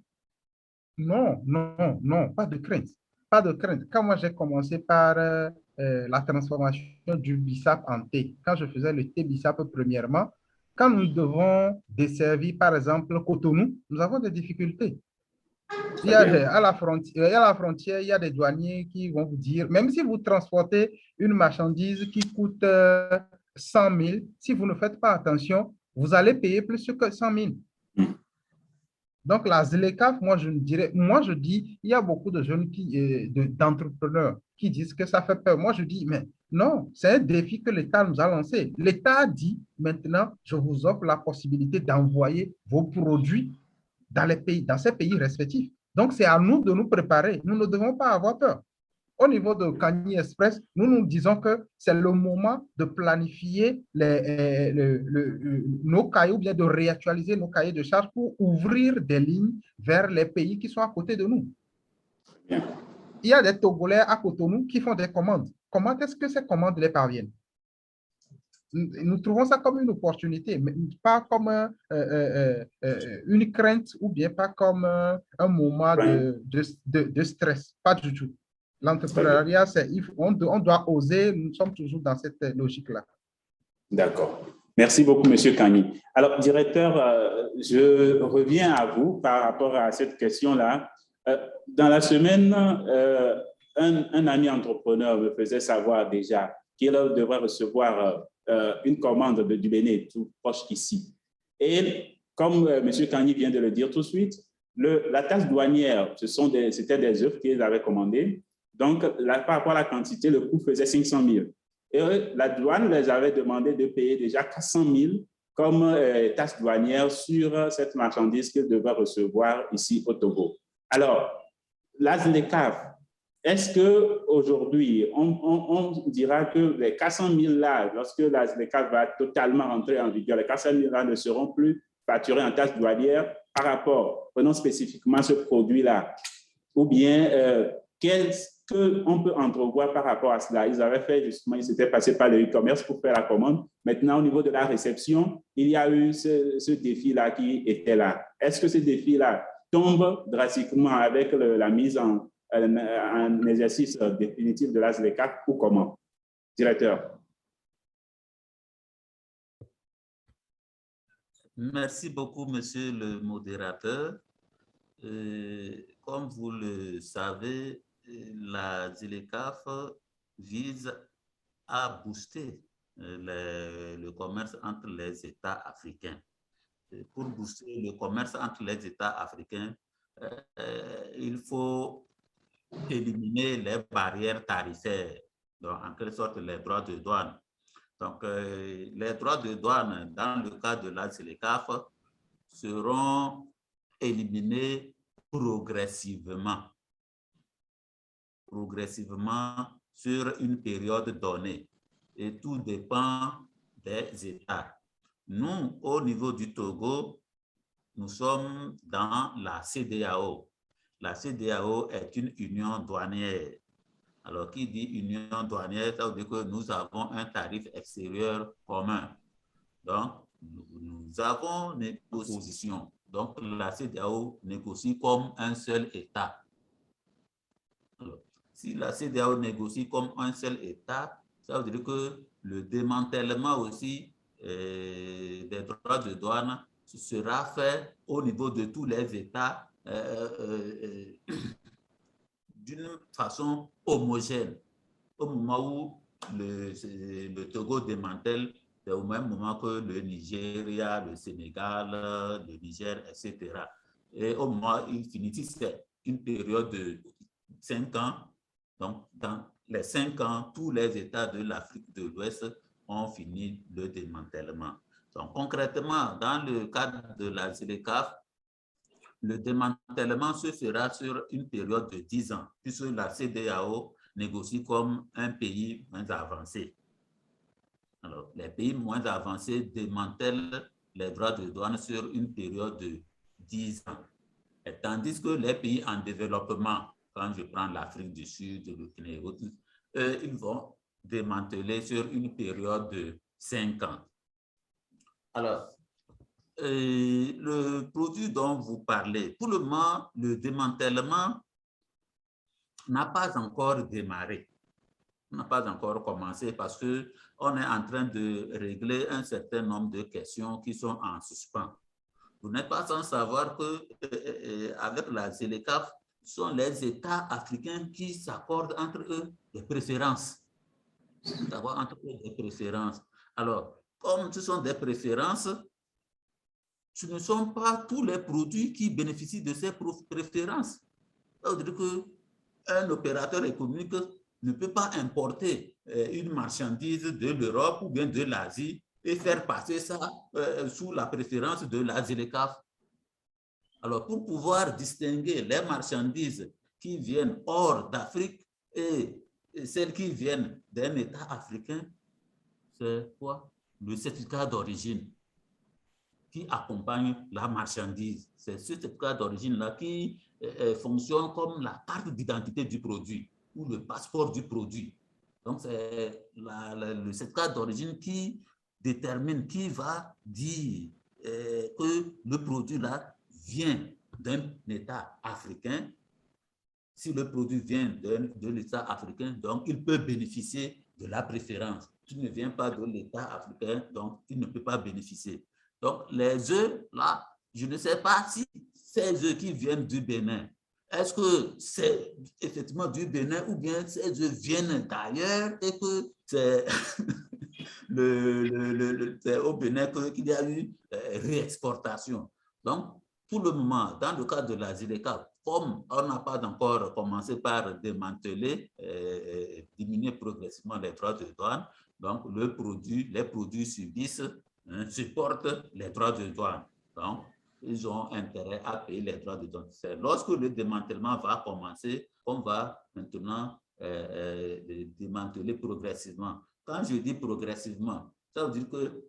Non, non, non, pas de crainte. Pas de crainte. Quand moi j'ai commencé par la transformation du bissap en thé, quand je faisais le thé bissap premièrement, quand nous devons desservir par exemple Cotonou, nous avons des difficultés. À la frontière, il y a des douaniers qui vont vous dire, même si vous transportez une marchandise qui coûte 100 000, si vous ne faites pas attention, vous allez payer plus que 100 000. Donc, la ZLECAF, moi, je dis, il y a beaucoup de jeunes d'entrepreneurs qui disent que ça fait peur. Moi, je dis, mais non, c'est un défi que l'État nous a lancé. L'État a dit, maintenant, je vous offre la possibilité d'envoyer vos produits dans ces pays respectifs. Donc, c'est à nous de nous préparer. Nous ne devons pas avoir peur. Au niveau de Kani Express, nous disons que c'est le moment de planifier nos cahiers ou bien de réactualiser nos cahiers de charges pour ouvrir des lignes vers les pays qui sont à côté de nous. Il y a des Togolais à Cotonou qui font des commandes. Comment est-ce que ces commandes les parviennent? Nous trouvons ça comme une opportunité, mais pas comme une crainte ou bien pas comme un moment de stress. Pas du tout. L'entrepreneuriat, on doit oser, nous sommes toujours dans cette logique-là. D'accord. Merci beaucoup, M. Kani. Alors, directeur, je reviens à vous par rapport à cette question-là. Dans la semaine, un ami entrepreneur me faisait savoir déjà qu'il devrait recevoir une commande du Bénin, tout proche d'ici. Et comme M. Kani vient de le dire tout de suite, la taxe douanière, c'était des œufs qu'ils avaient commandés. Donc, par rapport à la quantité, le coût faisait 500 000. Et la douane les avait demandé de payer déjà 400 000 comme taxe douanière sur cette marchandise qu'ils devaient recevoir ici au Togo. Alors, l'ASLECAF, est-ce qu'aujourd'hui, on dira que les 400 000 là, lorsque l'ASLECAF va totalement rentrer en vigueur, les 400 000 là ne seront plus facturés en taxe douanière par rapport, prenons spécifiquement ce produit-là, ou bien qu'est-ce qu'on peut entrevoir par rapport à cela? Ils avaient fait justement, ils s'étaient passés par le e-commerce pour faire la commande. Maintenant, au niveau de la réception, il y a eu ce défi-là qui était là. Est-ce que ce défi-là tombe drastiquement avec la mise en exercice définitif de l'ASLECAF ou comment? Directeur. Merci beaucoup, monsieur le modérateur. Comme vous le savez, la ZLECAF vise à booster le commerce entre les États africains. Pour booster le commerce entre les États africains, il faut éliminer les barrières tarifaires, donc en quelque sorte les droits de douane. Donc, les droits de douane, dans le cas de la ZLECAF, seront éliminés progressivement sur une période donnée. Et tout dépend des États. Nous, au niveau du Togo, nous sommes dans la CEDEAO. La CEDEAO est une union douanière. Alors, qui dit union douanière, ça veut dire que nous avons un tarif extérieur commun. Donc, nous avons des positions. Donc, la CEDEAO négocie comme un seul État. Alors, si la CEDEAO négocie comme un seul État, ça veut dire que le démantèlement aussi des droits de douane sera fait au niveau de tous les États d'une façon homogène. Au moment où le Togo démantèle, c'est au même moment que le Nigeria, le Sénégal, le Niger, etc. Et au moment où il finit, c'est une période de 5 ans. Donc, dans les 5 ans, tous les États de l'Afrique de l'Ouest ont fini le démantèlement. Donc, concrètement, dans le cadre de la ZLECAf, le démantèlement se fera sur une période de 10 ans, puisque la CEDEAO négocie comme un pays moins avancé. Alors, les pays moins avancés démantèlent les droits de douane sur une période de 10 ans. Et tandis que les pays en développement, quand je prends l'Afrique du Sud, le Guinée, ils vont démanteler sur une période de 5 ans. Alors, le produit dont vous parlez, pour le moment, le démantèlement n'a pas encore démarré, n'a pas encore commencé parce qu'on est en train de régler un certain nombre de questions qui sont en suspens. Vous n'êtes pas sans savoir qu'avec la ZLECAf, ce sont les États africains qui s'accordent entre eux des préférences. Entre eux des préférences. Alors, comme ce sont des préférences, ce ne sont pas tous les produits qui bénéficient de ces préférences. Ça veut dire qu'un opérateur économique ne peut pas importer une marchandise de l'Europe ou bien de l'Asie et faire passer ça sous la préférence de la ZLECAf. Alors, pour pouvoir distinguer les marchandises qui viennent hors d'Afrique et celles qui viennent d'un État africain, c'est quoi? Le certificat d'origine qui accompagne la marchandise. C'est ce certificat d'origine-là qui fonctionne comme la carte d'identité du produit ou le passeport du produit. Donc, c'est le certificat d'origine qui détermine, qui va dire que le produit-là vient d'un État africain. Si le produit vient de l'État africain, donc il peut bénéficier de la préférence. Tu ne viens pas de l'État africain, donc il ne peut pas bénéficier. Donc, les œufs, là, je ne sais pas si ces œufs qui viennent du Bénin, est-ce que c'est effectivement du Bénin ou bien ces œufs viennent d'ailleurs et que c'est au Bénin qu'il y a eu réexportation. Donc, pour le moment, dans le cadre de la ZLECAf, comme on n'a pas encore commencé par démanteler, diminuer progressivement les droits de douane, donc les produits subissent, supportent les droits de douane. Donc, ils ont intérêt à payer les droits de douane. Lorsque le démantèlement va commencer, on va maintenant démanteler progressivement. Quand je dis progressivement, ça veut dire que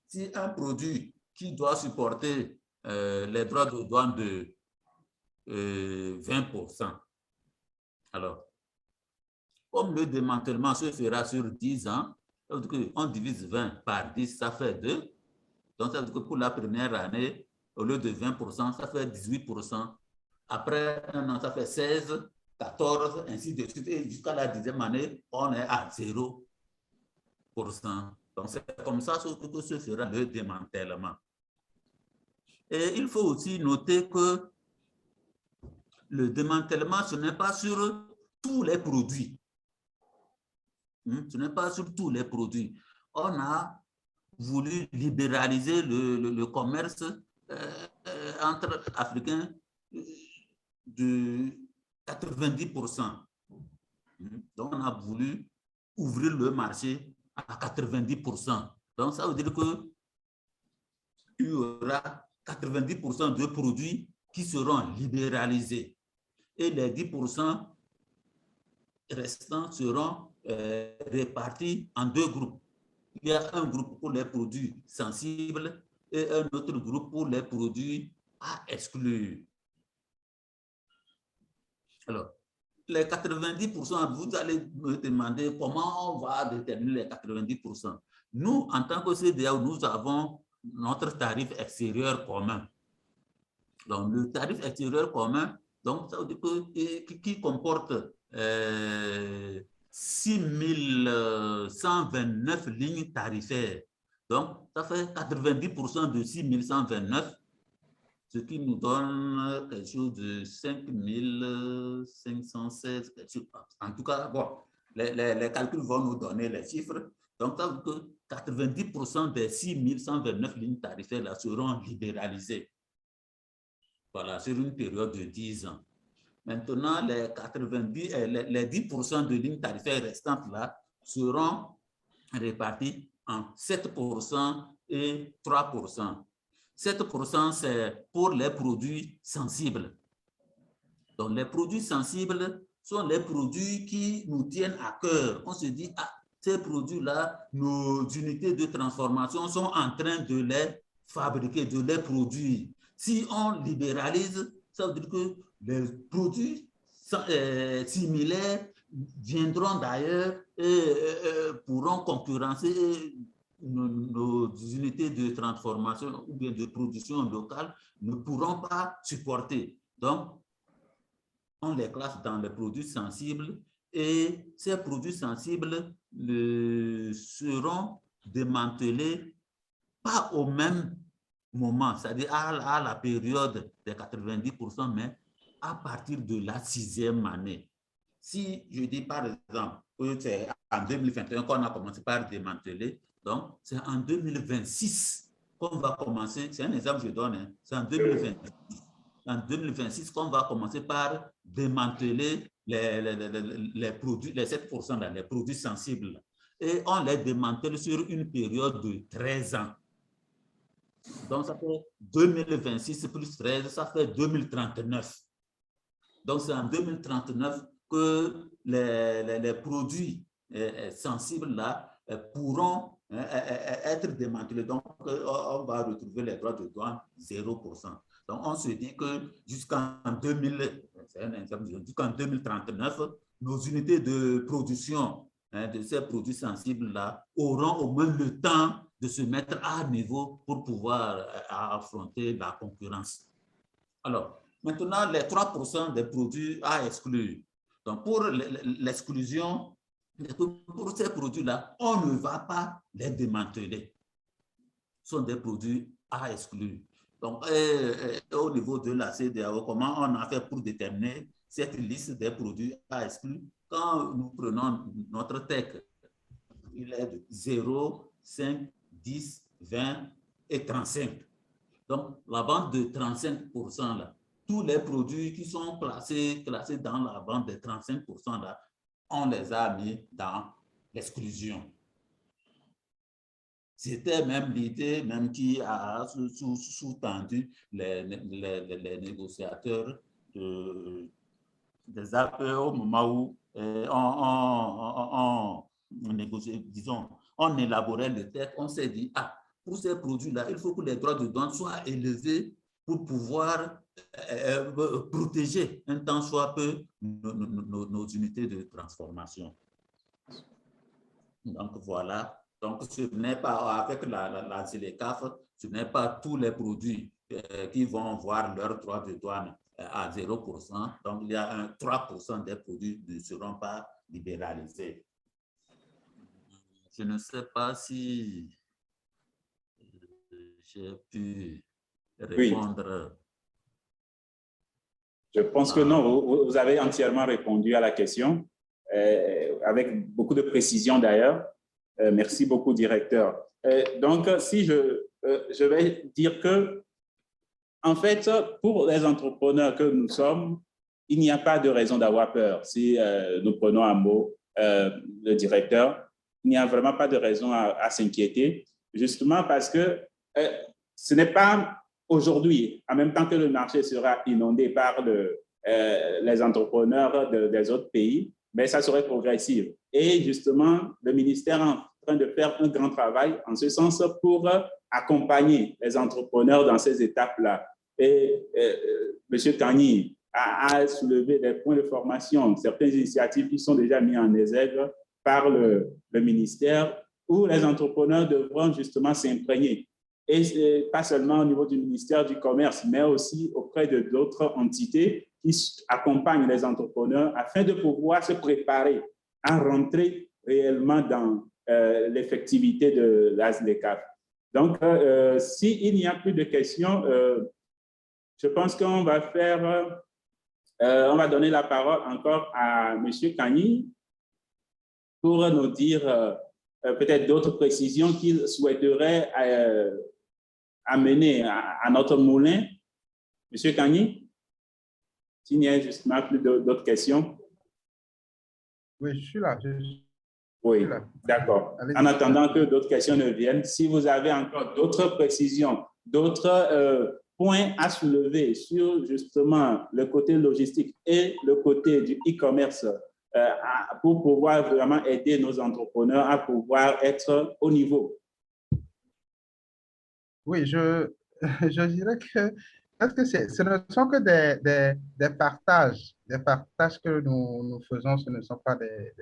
si un produit qui doit supporter les droits de douane de 20%, alors, comme le démantèlement se fera sur 10 ans, ça veut dire qu'on divise 20 par 10, ça fait 2. Donc, ça veut dire que pour la première année, au lieu de 20%, ça fait 18%. Après un an, ça fait 16, 14, ainsi de suite. Et jusqu'à la 10e année, on est à 0%. Donc, c'est comme ça que se fera le démantèlement. Et il faut aussi noter que le démantèlement, ce n'est pas sur tous les produits. Ce n'est pas sur tous les produits. On a voulu libéraliser le commerce entre Africains de 90%. Donc, on a voulu ouvrir le marché à 90%. Donc, ça veut dire qu'il y aura 90% de produits qui seront libéralisés et les 10% restants seront répartis en deux groupes. Il y a un groupe pour les produits sensibles et un autre groupe pour les produits à exclure. Alors, les 90%, vous allez me demander comment on va déterminer les 90%. Nous, en tant que CEDEAO, nous avons notre tarif extérieur commun. Donc, le tarif extérieur commun, donc, ça veut dire qui comporte 6129 lignes tarifaires. Donc, ça fait 90% de 6129, ce qui nous donne quelque chose de 5516. En tout cas, bon, les calculs vont nous donner les chiffres. Donc, ça veut dire que 90% des 6129 lignes tarifaires là seront libéralisées. Voilà, sur une période de 10 ans. Maintenant, les 10% de lignes tarifaires restantes là seront réparties en 7% et 3%. 7%, c'est pour les produits sensibles. Donc, les produits sensibles sont les produits qui nous tiennent à cœur. On se dit, ah, ces produits-là, nos unités de transformation sont en train de les fabriquer, de les produire. Si on libéralise, ça veut dire que les produits similaires viendront d'ailleurs et pourront concurrencer nos unités de transformation ou bien de production locale ne pourront pas supporter. Donc, on les classe dans les produits sensibles et ces produits sensibles seront démantelés pas au même moment, c'est-à-dire à la période des 90%, mais à partir de la 6e année. Si je dis par exemple que c'est en 2021 qu'on a commencé par démanteler, donc c'est en 2026 qu'on va commencer, c'est un exemple que je donne, hein, c'est en 2026 qu'on va commencer par démanteler les produits, les 7%, là, les produits sensibles. Et on les démantèle sur une période de 13 ans. Donc, ça fait 2026 plus 13, ça fait 2039. Donc, c'est en 2039 que les produits sensibles là pourront être démantelés. Donc, on va retrouver les droits de douane 0%. Donc, on se dit que jusqu'en 2039, nos unités de production de ces produits sensibles là auront au moins le temps de se mettre à niveau pour pouvoir affronter la concurrence. Alors, maintenant, les 3% des produits à exclure. Donc, pour l'exclusion, pour ces produits-là, on ne va pas les démanteler. Ce sont des produits à exclure. Donc, au niveau de la CEDEAO, comment on a fait pour déterminer cette liste des produits à exclure? Quand nous prenons notre TEC, il est de 0, 5, 10, 20 et 35. Donc, la bande de 35%, là, tous les produits qui sont classés dans la bande de 35%, là, on les a mis dans l'exclusion. C'était même l'idée même qui a sous-tendu les négociateurs des APE au moment où on négociait, disons, on élaborait le texte, on s'est dit, ah, pour ces produits-là, il faut que les droits de douane soient élevés pour pouvoir protéger un tant soit peu nos unités de transformation. Donc voilà, donc ce n'est pas avec la ZLECAf, ce n'est pas tous les produits qui vont voir leur droit de douane à 0%. Donc il y a 3% des produits ne seront pas libéralisés. Je ne sais pas si j'ai pu répondre. Oui. Je pense que non, vous avez entièrement répondu à la question, avec beaucoup de précision d'ailleurs. Merci beaucoup, directeur. Donc, si je vais dire que, en fait, pour les entrepreneurs que nous sommes, il n'y a pas de raison d'avoir peur. Si nous prenons un mot, le directeur, il n'y a vraiment pas de raison à s'inquiéter, justement parce que ce n'est pas aujourd'hui, en même temps que le marché sera inondé par les entrepreneurs des autres pays, mais ça serait progressif. Et justement, le ministère est en train de faire un grand travail en ce sens pour accompagner les entrepreneurs dans ces étapes-là. Et M. Kani a soulevé des points de formation, certaines initiatives qui sont déjà mises en exergue par le ministère, où les entrepreneurs devront justement s'imprégner. Et pas seulement au niveau du ministère du Commerce, mais aussi auprès de d'autres entités qui accompagnent les entrepreneurs afin de pouvoir se préparer à rentrer réellement dans l'effectivité de l'ASLECAF. Donc, s'il n'y a plus de questions, je pense qu'on va faire, on va donner la parole encore à M. Kani pour nous dire peut-être d'autres précisions qu'il souhaiterait amener à notre moulin. M. Kani, s'il n'y a justement plus d'autres questions. Oui, je suis là. Oui, d'accord. En attendant que d'autres questions ne viennent, si vous avez encore d'autres précisions, d'autres points à soulever sur justement le côté logistique et le côté du e-commerce pour pouvoir vraiment aider nos entrepreneurs à pouvoir être au niveau. Oui, je dirais que ce ne sont que des partages que nous faisons, ce ne sont pas des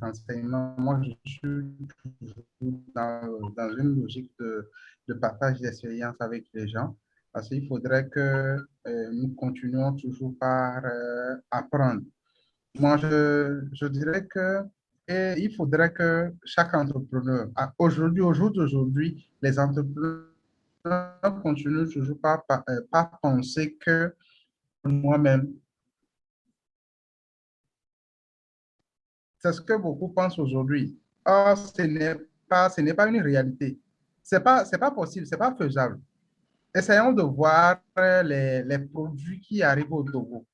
enseignements. Moi, je suis toujours dans une logique de partage d'expérience avec les gens, parce qu'il faudrait que nous continuions toujours par apprendre. Moi, je dirais que il faudrait que chaque entrepreneur, au jour d'aujourd'hui, les entrepreneurs continuent toujours pas penser que moi-même. C'est ce que beaucoup pensent aujourd'hui. Or, ce n'est pas une réalité. C'est pas possible, c'est pas faisable. Essayons de voir les produits qui arrivent au Togo.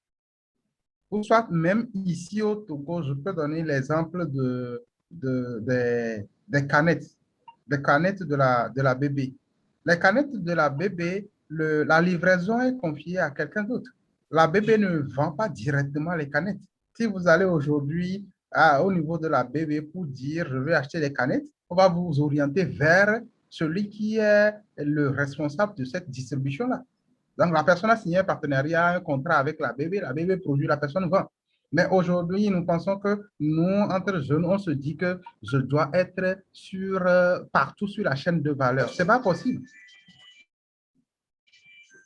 Ou soit même ici au Togo, je peux donner l'exemple des canettes de la bébé. Les canettes de la bébé, la livraison est confiée à quelqu'un d'autre. La bébé ne vend pas directement les canettes. Si vous allez aujourd'hui au niveau de la bébé pour dire je vais acheter des canettes, on va vous orienter vers celui qui est le responsable de cette distribution-là. Donc, la personne a signé un partenariat, un contrat avec la bébé produit, la personne vend. Mais aujourd'hui, nous pensons que nous, entre jeunes, on se dit que je dois être partout sur la chaîne de valeur. Ce n'est pas possible.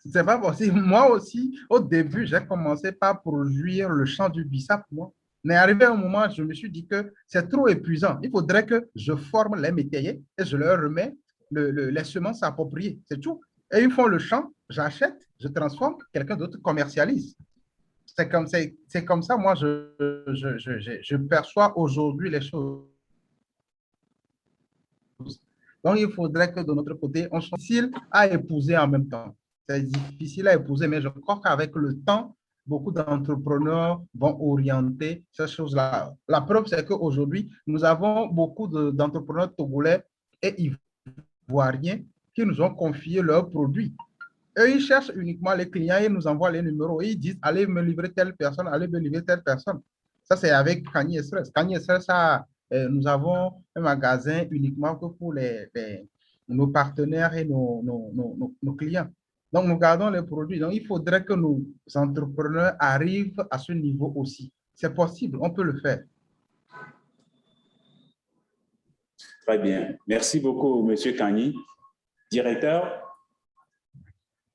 C'est pas possible. Moi aussi, au début, j'ai commencé par produire le champ du bissap, moi. Mais arrivé à un moment, je me suis dit que c'est trop épuisant. Il faudrait que je forme les métayers et je leur remets les semences appropriées. C'est tout. Et ils font le champ, j'achète, je transforme, quelqu'un d'autre commercialise. C'est comme ça, moi, je perçois aujourd'hui les choses. Donc, il faudrait que de notre côté, on soit difficile à épouser en même temps. C'est difficile à épouser, mais je crois qu'avec le temps, beaucoup d'entrepreneurs vont orienter ces choses-là. La preuve, c'est qu'aujourd'hui, nous avons beaucoup d'entrepreneurs togolais et ivoiriens qui nous ont confié leurs produits. Eux, ils cherchent uniquement les clients, ils nous envoient les numéros et ils disent allez me livrer telle personne, allez me livrer telle personne. Ça, c'est avec Kani Express. Kani Express, nous avons un magasin uniquement pour nos partenaires et nos clients. Donc, nous gardons les produits. Donc, il faudrait que nos entrepreneurs arrivent à ce niveau aussi. C'est possible, on peut le faire. Très bien. Merci beaucoup, M. Kani. Directeur,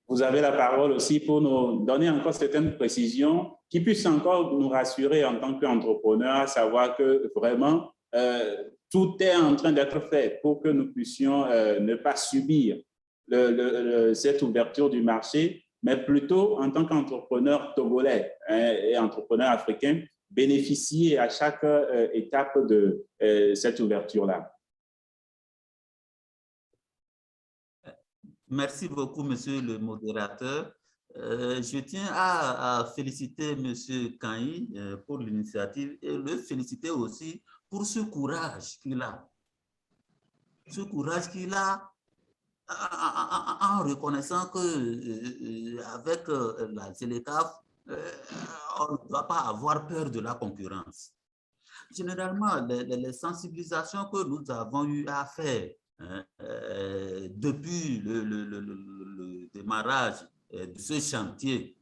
vous avez la parole aussi pour nous donner encore certaines précisions qui puissent encore nous rassurer en tant qu'entrepreneurs, à savoir que vraiment, tout est en train d'être fait pour que nous puissions ne pas subir cette ouverture du marché, mais plutôt en tant qu'entrepreneur togolais et entrepreneur africain, bénéficier à chaque étape de cette ouverture-là. Merci beaucoup, monsieur le modérateur. Je tiens à féliciter monsieur Kani pour l'initiative et le féliciter aussi pour ce courage qu'il a. Ce courage qu'il a en reconnaissant que avec la ZLECAf, on ne doit pas avoir peur de la concurrence. Généralement, les sensibilisations que nous avons eu à faire depuis le démarrage de ce chantier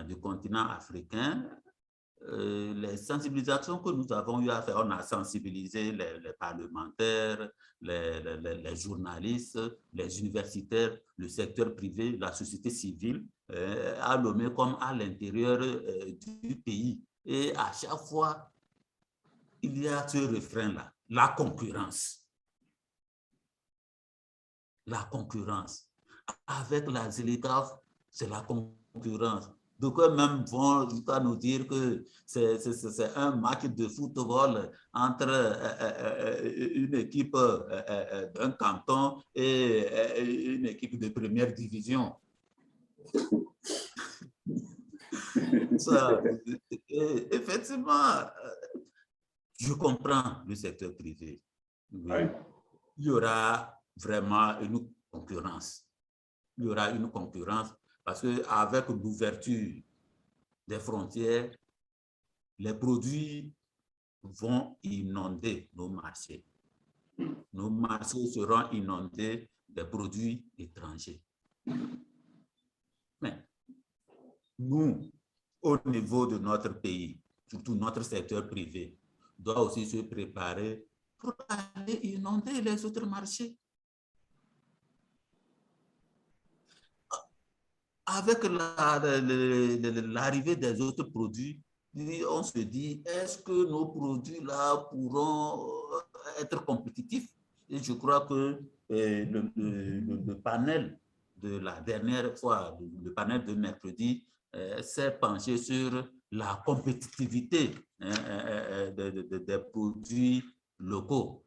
du continent africain, les sensibilisations que nous avons eu à faire, on a sensibilisé les parlementaires, les journalistes, les universitaires, le secteur privé, la société civile, à Lomé comme à l'intérieur du pays. Et à chaque fois, il y a ce refrain-là, la concurrence. La concurrence. Avec la ZLECAf, c'est la concurrence. Donc, même vont nous dire que c'est un match de football entre une équipe d'un canton et une équipe de première division. Ça, effectivement, je comprends le secteur privé. Oui. Il y aura vraiment une concurrence. Il y aura une concurrence parce qu'avec l'ouverture des frontières, les produits vont inonder nos marchés. Nos marchés seront inondés des produits étrangers. Mais nous, au niveau de notre pays, surtout notre secteur privé, doit aussi se préparer pour aller inonder les autres marchés. Avec l'arrivée des autres produits, on se dit, est-ce que nos produits-là pourront être compétitifs? Et je crois que le panel de la dernière fois, le panel de mercredi, s'est penché sur la compétitivité des produits locaux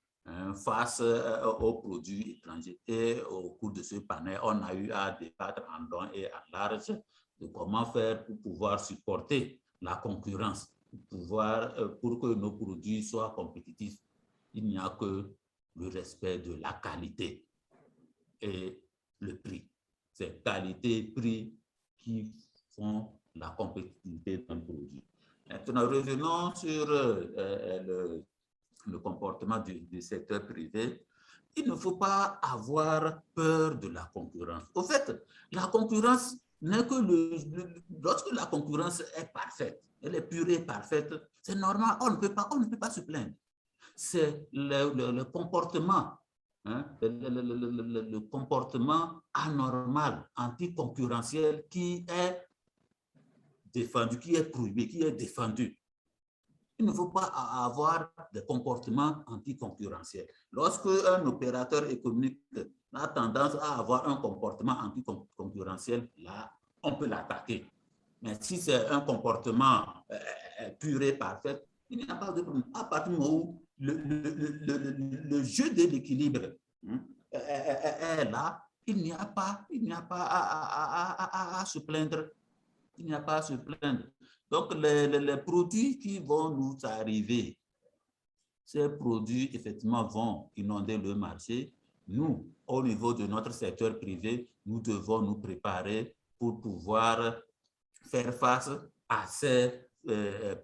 face aux produits étrangers. Et au cours de ce panel, on a eu à débattre en long et en large de comment faire pour pouvoir supporter la concurrence, pour que nos produits soient compétitifs. Il n'y a que le respect de la qualité et le prix. C'est qualité et prix qui font la compétitivité d'un produit. Maintenant, revenons sur le comportement du secteur privé. Il ne faut pas avoir peur de la concurrence. Au fait, la concurrence n'est que lorsque la concurrence est parfaite, elle est pure et parfaite, c'est normal, on ne peut pas se plaindre. C'est le comportement, hein, le comportement anormal, anticoncurrentiel qui est défendu, qui est prohibé, qui est défendu. Il ne faut pas avoir des comportements anticoncurrentiels. Lorsque un opérateur économique a tendance à avoir un comportement anticoncurrentiel, là, on peut l'attaquer. Mais si c'est un comportement pur et parfait, il n'y a pas de problème. À partir du moment où le jeu de l'équilibre est là, il n'y a pas à se plaindre. Il n'y a pas à se plaindre. Donc, les produits qui vont nous arriver, ces produits, effectivement, vont inonder le marché. Nous, au niveau de notre secteur privé, nous devons nous préparer pour pouvoir faire face à ces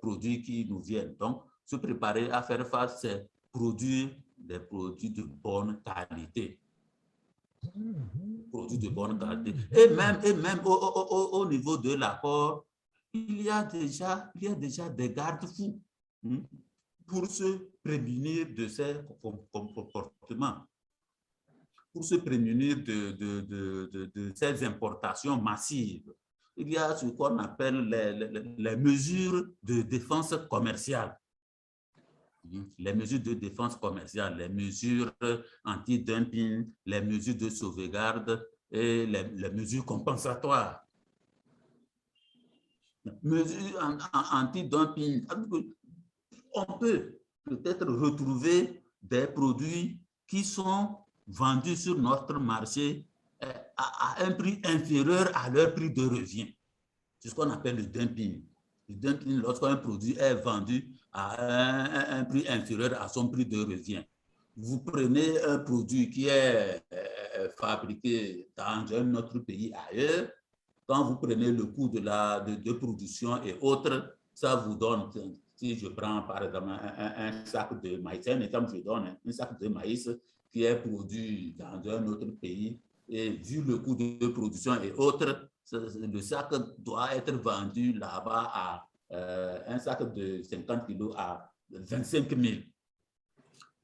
produits qui nous viennent. Donc, se préparer à faire face à ces produits, des produits de bonne qualité. Produits de bonne qualité. Et même au niveau de l'accord, il y a déjà des garde-fous pour se prémunir de ces comportements, pour se prémunir de ces importations massives. Il y a ce qu'on appelle les mesures de défense commerciale. Les mesures de défense commerciale, les mesures anti-dumping, les mesures de sauvegarde et les mesures compensatoires. Mesures anti-dumping, on peut peut-être retrouver des produits qui sont vendus sur notre marché à un prix inférieur à leur prix de revient. C'est ce qu'on appelle le dumping. Le dumping, lorsqu'un produit est vendu à un prix inférieur à son prix de revient. Vous prenez un produit qui est fabriqué dans un autre pays ailleurs, quand vous prenez le coût de production et autres, ça vous donne, si je prends par exemple un sac de maïs, un exemple je donne, un sac de maïs qui est produit dans un autre pays, et vu le coût de production et autres, le sac doit être vendu là-bas à un sac de 50 kilos à 25 000.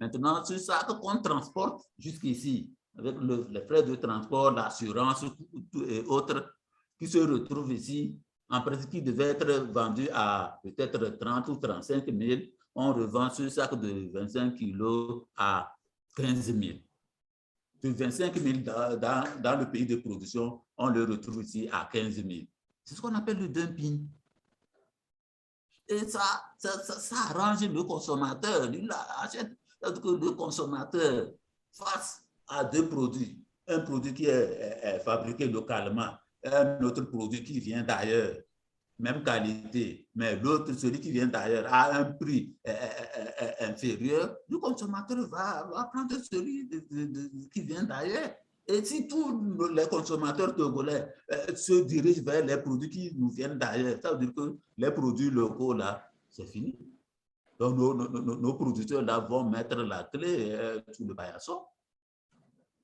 Maintenant, ce sac qu'on transporte jusqu'ici, avec les frais de transport, l'assurance et autres, qui se retrouvent ici, en principe, qui devait être vendu à peut-être 30 ou 35 000, on revend ce sac de 25 kilos à 15 000. De 25 000 dans le pays de production, on le retrouve ici à 15 000. C'est ce qu'on appelle le dumping. Et ça arrange le consommateur. Il achète le consommateur face à deux produits. Un produit qui est fabriqué localement, un autre produit qui vient d'ailleurs, même qualité, mais l'autre, celui qui vient d'ailleurs, a un prix inférieur, le consommateur va prendre celui qui vient d'ailleurs. Et si tous les consommateurs togolais se dirigent vers les produits qui nous viennent d'ailleurs, ça veut dire que les produits locaux, là, c'est fini. Donc, nos producteurs, là, vont mettre la clé sous le paillasson.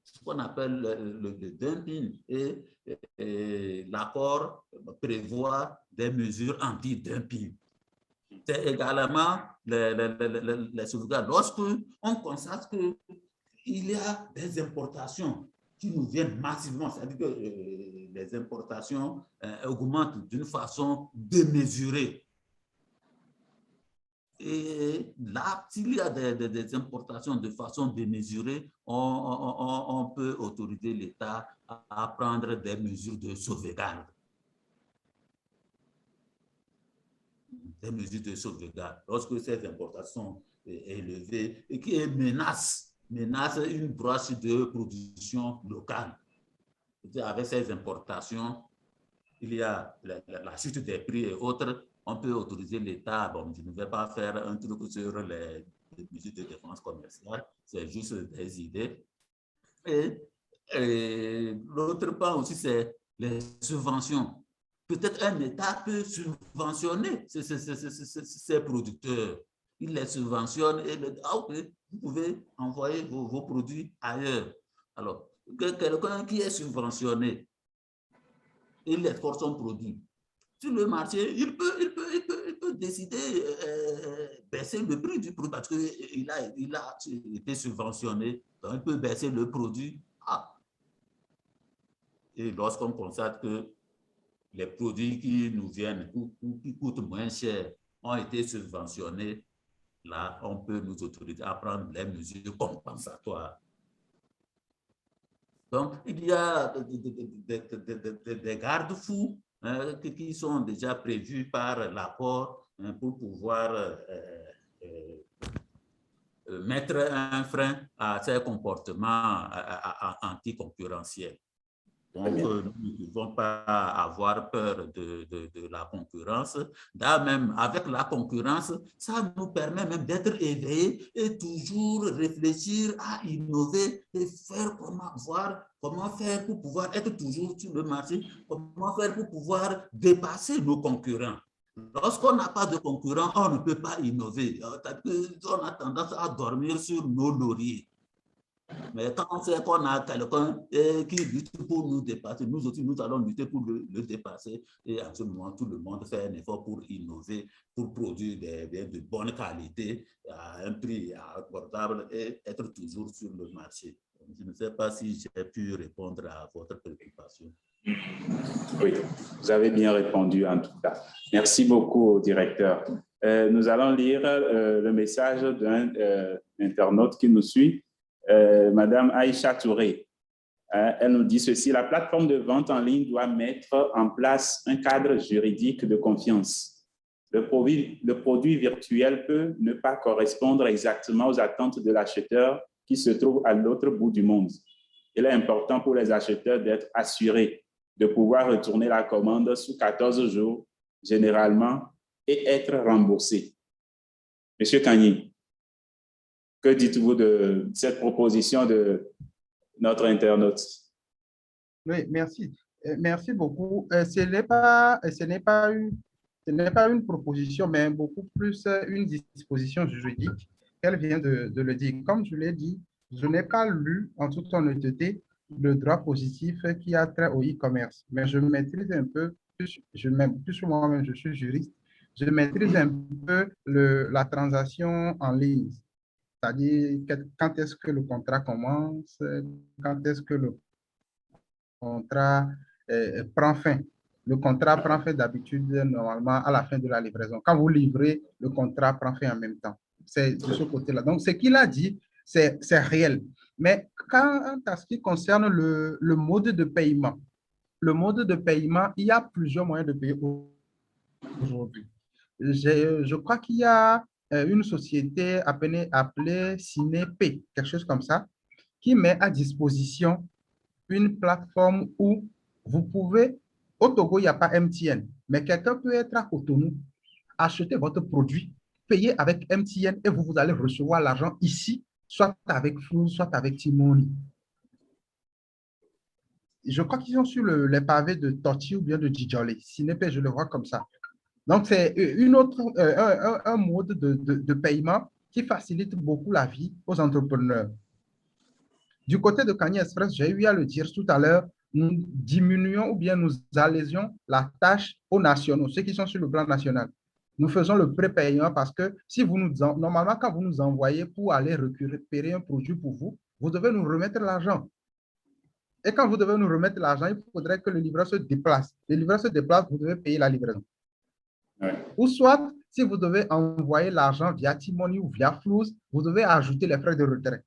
Ce qu'on appelle le dumping. Et l'accord prévoit des mesures anti-dumping. C'est également les sauvegardes. Lorsque on constate qu'il y a des importations qui nous viennent massivement, c'est-à-dire que les importations augmentent d'une façon démesurée. Et là, s'il y a des importations de façon démesurée, on peut autoriser l'État à prendre des mesures de sauvegarde. Des mesures de sauvegarde. Lorsque ces importations sont élevées et qui menacent une branche de production locale. Avec ces importations, il y a la chute des prix et autres. On peut autoriser l'État, bon, je ne vais pas faire un truc sur les mesures de défense commerciale, c'est juste des idées. Et l'autre point aussi, c'est les subventions. Peut-être un État peut subventionner ces producteurs. Il les subventionne et vous pouvez envoyer vos produits ailleurs. Alors, quelqu'un qui est subventionné, il exporte son produit. Sur le marché, il peut décider de baisser le prix du produit parce qu'il a été subventionné. Donc, il peut baisser le produit. Et lorsqu'on constate que les produits qui nous viennent, qui coûtent moins cher, ont été subventionnés, là, on peut nous autoriser à prendre les mesures compensatoires. Donc, il y a des garde-fous qui sont déjà prévus par l'accord pour pouvoir mettre un frein à ces comportements anticoncurrentiels. Donc, nous ne devons pas avoir peur de la concurrence. Même avec la concurrence, ça nous permet même d'être éveillés et toujours réfléchir à innover et faire comment faire pour pouvoir être toujours sur le marché, comment faire pour pouvoir dépasser nos concurrents. Lorsqu'on n'a pas de concurrents, on ne peut pas innover. On a tendance à dormir sur nos lauriers. Mais quand on sait qu'on a quelqu'un qui lutte pour nous dépasser, nous aussi, nous allons lutter pour le dépasser. Et à ce moment, tout le monde fait un effort pour innover, pour produire des biens de bonne qualité à un prix abordable et être toujours sur le marché. Je ne sais pas si j'ai pu répondre à votre préoccupation. Oui, vous avez bien répondu en tout cas. Merci beaucoup, directeur. Nous allons lire le message d'un internaute qui nous suit. Madame Aïcha Touré, elle nous dit ceci: la plateforme de vente en ligne doit mettre en place un cadre juridique de confiance. Le produit virtuel peut ne pas correspondre exactement aux attentes de l'acheteur qui se trouve à l'autre bout du monde. Il est important pour les acheteurs d'être assurés de pouvoir retourner la commande sous 14 jours, généralement, et être remboursés. Monsieur Kani, que dites-vous de cette proposition de notre internaute. Oui, merci. Merci beaucoup. Ce n'est pas une proposition, mais beaucoup plus une disposition juridique qu'elle vient de le dire. Comme je l'ai dit, je n'ai pas lu en toute honnêteté le droit positif qui a trait au e-commerce, mais je maîtrise un peu, plus moi-même, je suis juriste, je maîtrise un peu la transaction en ligne. C'est-à-dire quand est-ce que le contrat commence, quand est-ce que le contrat prend fin. Le contrat prend fin d'habitude normalement à la fin de la livraison. Quand vous livrez, le contrat prend fin en même temps. C'est de ce côté-là. Donc, ce qu'il a dit, c'est réel. Mais quand à ce qui concerne le mode de paiement, il y a plusieurs moyens de payer aujourd'hui. Je crois qu'il y a une société appelée Cinépay, quelque chose comme ça, qui met à disposition une plateforme où vous pouvez, au Togo, il n'y a pas MTN, mais quelqu'un peut être à Cotonou, acheter votre produit, payer avec MTN et vous allez recevoir l'argent ici, soit avec Flou, soit avec Timoni. Je crois qu'ils sont sur les pavés de Torti ou bien de Djidjolé. Cinépay, je le vois comme ça. Donc, c'est un mode de paiement qui facilite beaucoup la vie aux entrepreneurs. Du côté de Kanye Express, j'ai eu à le dire tout à l'heure, nous diminuons ou bien nous allégeons la tâche aux nationaux, ceux qui sont sur le plan national. Nous faisons le prépaiement parce que si vous normalement, quand vous nous envoyez pour aller récupérer un produit pour vous, vous devez nous remettre l'argent. Et quand vous devez nous remettre l'argent, il faudrait que le livreur se déplace. Le livreur se déplace, vous devez payer la livraison. Ouais. Ou soit, si vous devez envoyer l'argent via Timoni ou via Flouz, vous devez ajouter les frais de retrait.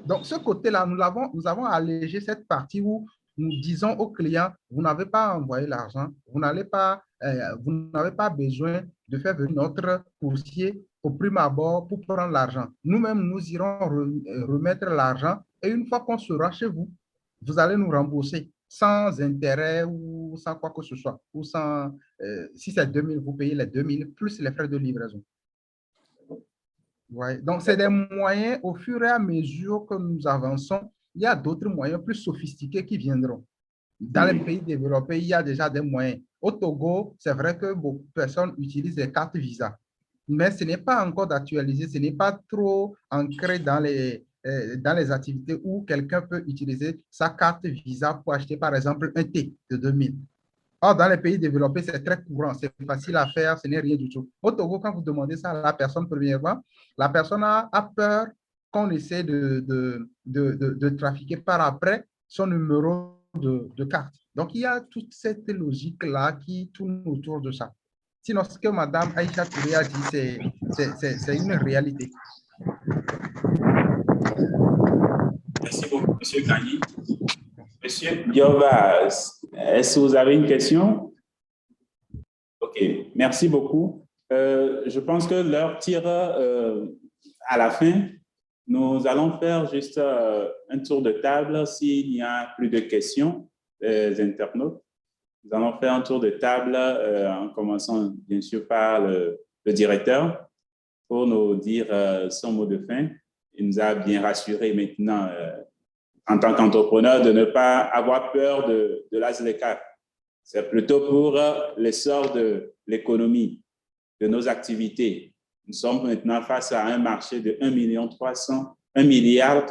Donc, ce côté-là, nous avons allégé cette partie où nous disons aux clients, vous n'avez pas envoyé l'argent, vous n'avez pas besoin de faire venir notre coursier au prime abord pour prendre l'argent. Nous-mêmes, nous irons remettre l'argent et une fois qu'on sera chez vous, vous allez nous rembourser sans intérêt ou sans quoi que ce soit. Ou sans, si c'est 2 000, vous payez les 2 000 plus les frais de livraison. Ouais. Donc, c'est des moyens, au fur et à mesure que nous avançons, il y a d'autres moyens plus sophistiqués qui viendront. Dans les pays développés, il y a déjà des moyens. Au Togo, c'est vrai que beaucoup de personnes utilisent les cartes Visa, mais ce n'est pas encore d'actualiser, ce n'est pas trop ancré dans les activités où quelqu'un peut utiliser sa carte Visa pour acheter, par exemple, un thé de 2000. Or, dans les pays développés, c'est très courant, c'est facile à faire, ce n'est rien du tout. Au Togo, quand vous demandez ça à la personne, premièrement, la personne a peur qu'on essaie de trafiquer par après son numéro de carte. Donc, il y a toute cette logique-là qui tourne autour de ça. Sinon, ce que Mme Aïcha Touré a dit, c'est une réalité. Merci beaucoup, M. Kani. Monsieur Diova, est-ce que vous avez une question? OK, merci beaucoup. Je pense que l'heure tire à la fin. Nous allons faire juste un tour de table s'il n'y a plus de questions des internautes. Nous allons faire un tour de table en commençant bien sûr par le directeur pour nous dire son mot de fin. Il nous a bien rassuré maintenant en tant qu'entrepreneur de ne pas avoir peur de la ZLECAf. C'est plutôt pour l'essor de l'économie, de nos activités. Nous sommes maintenant face à un marché de 1,3 milliard.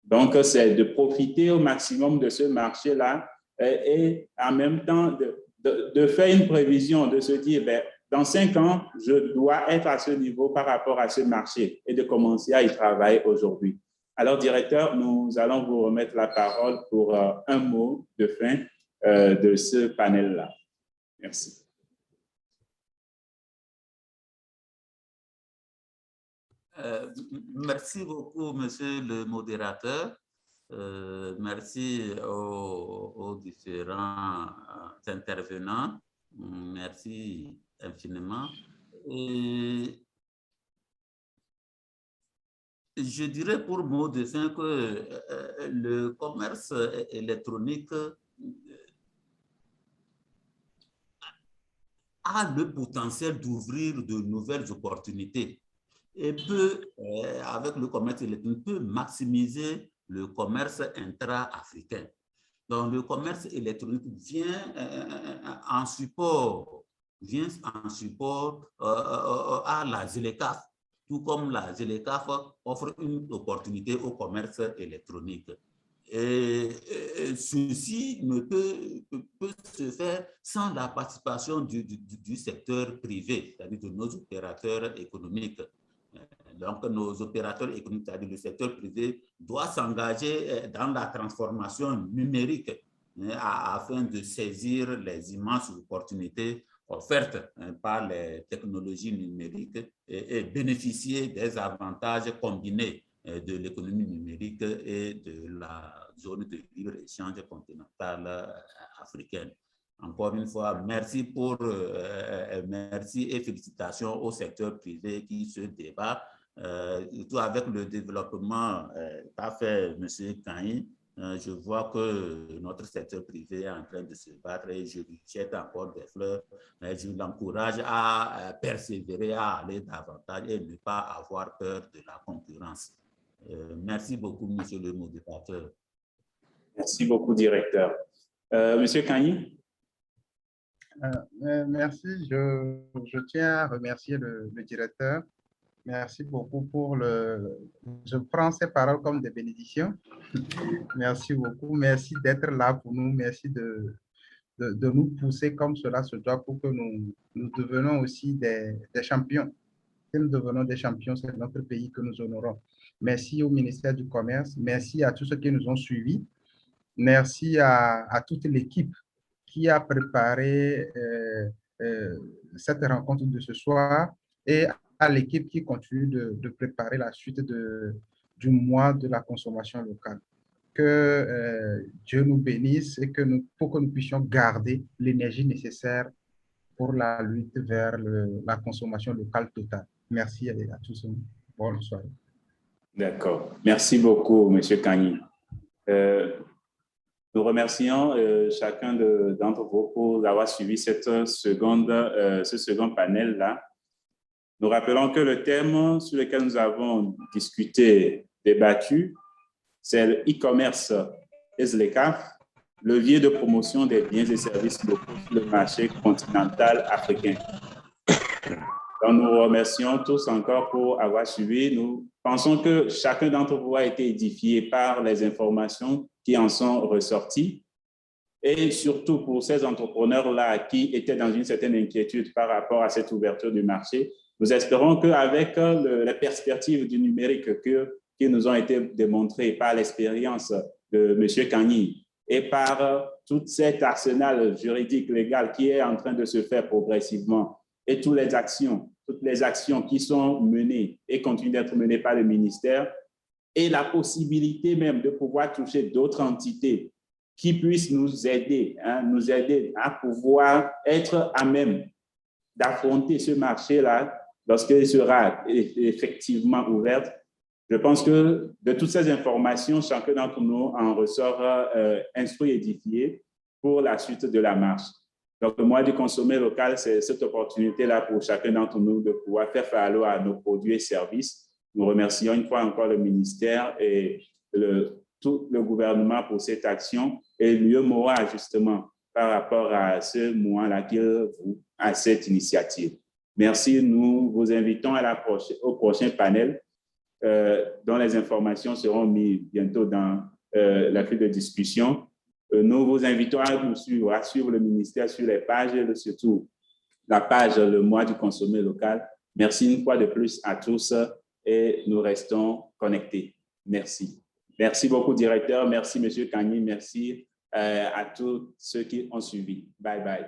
Donc, c'est de profiter au maximum de ce marché-là et en même temps de faire une prévision, de se dire, ben, dans 5 ans, je dois être à ce niveau par rapport à ce marché et de commencer à y travailler aujourd'hui. Alors, directeur, nous allons vous remettre la parole pour un mot de fin de ce panel-là. Merci. Merci beaucoup, monsieur le modérateur. Merci aux différents intervenants. Merci infiniment. Et je dirais pour mot de fin que le commerce électronique a le potentiel d'ouvrir de nouvelles opportunités et peut, avec le commerce électronique, peut maximiser le commerce intra-africain. Donc, le commerce électronique vient en support à la ZLECAf, tout comme la ZLECAf offre une opportunité au commerce électronique. Et ceci ne peut se faire sans la participation du secteur privé, c'est-à-dire de nos opérateurs économiques. Donc, nos opérateurs économiques, c'est-à-dire le secteur privé, doit s'engager dans la transformation numérique afin de saisir les immenses opportunités offertes par les technologies numériques et bénéficier des avantages combinés de l'économie numérique et de la zone de libre-échange continentale africaine. Encore une fois, merci et félicitations au secteur privé qui se débat, surtout avec le développement qu'a fait M. Kani. Je vois que notre secteur privé est en train de se battre et je lui jette encore des fleurs. Je l'encourage à persévérer, à aller davantage et ne pas avoir peur de la concurrence. Merci beaucoup, monsieur le modérateur. Merci beaucoup, directeur. Monsieur Kani? Merci. Je tiens à remercier le directeur. Merci beaucoup pour Je prends ces paroles comme des bénédictions. Merci beaucoup. Merci d'être là pour nous. Merci de nous pousser comme cela se doit pour que nous devenions aussi des champions. Si nous devenons des champions, c'est notre pays que nous honorons. Merci au ministère du Commerce. Merci à tous ceux qui nous ont suivis. Merci à toute l'équipe qui a préparé cette rencontre de ce soir et à l'équipe qui continue de préparer la suite du mois de la consommation locale. Que Dieu nous bénisse et pour que nous puissions garder l'énergie nécessaire pour la lutte vers la consommation locale totale. Merci à tous. Bonne soirée. D'accord. Merci beaucoup, M. Kani. Nous remercions chacun d'entre vous pour avoir suivi ce second panel-là. Nous rappelons que le thème sur lequel nous avons discuté, débattu, c'est le e-commerce et ZLECAf, levier de promotion des biens et services locaux sur le marché continental africain. Donc, nous remercions tous encore pour avoir suivi. Nous pensons que chacun d'entre vous a été édifié par les informations qui en sont ressorties. Et surtout pour ces entrepreneurs-là qui étaient dans une certaine inquiétude par rapport à cette ouverture du marché, nous espérons qu'avec les perspectives du numérique qui nous ont été démontrées par l'expérience de M. Kani et par tout cet arsenal juridique légal qui est en train de se faire progressivement et toutes les actions qui sont menées et continuent d'être menées par le ministère et la possibilité même de pouvoir toucher d'autres entités qui puissent nous aider à pouvoir être à même d'affronter ce marché-là lorsqu'il sera effectivement ouvert. Je pense que de toutes ces informations, chacun d'entre nous en ressort instruit et édifié pour la suite de la marche. Donc, le mois du consommer local, c'est cette opportunité-là pour chacun d'entre nous de pouvoir faire valoir à nos produits et services. Nous remercions une fois encore le ministère et tout le gouvernement pour cette action et l'UEMOA justement par rapport à ce mois-là à cette initiative. Merci. Nous vous invitons au prochain panel dont les informations seront mises bientôt dans la feuille de discussion. Nous vous invitons à suivre le ministère sur les pages, surtout la page Le mois du consommer local. Merci une fois de plus à tous et nous restons connectés. Merci. Merci beaucoup, directeur. Merci, M. Kani. Merci à tous ceux qui ont suivi. Bye bye.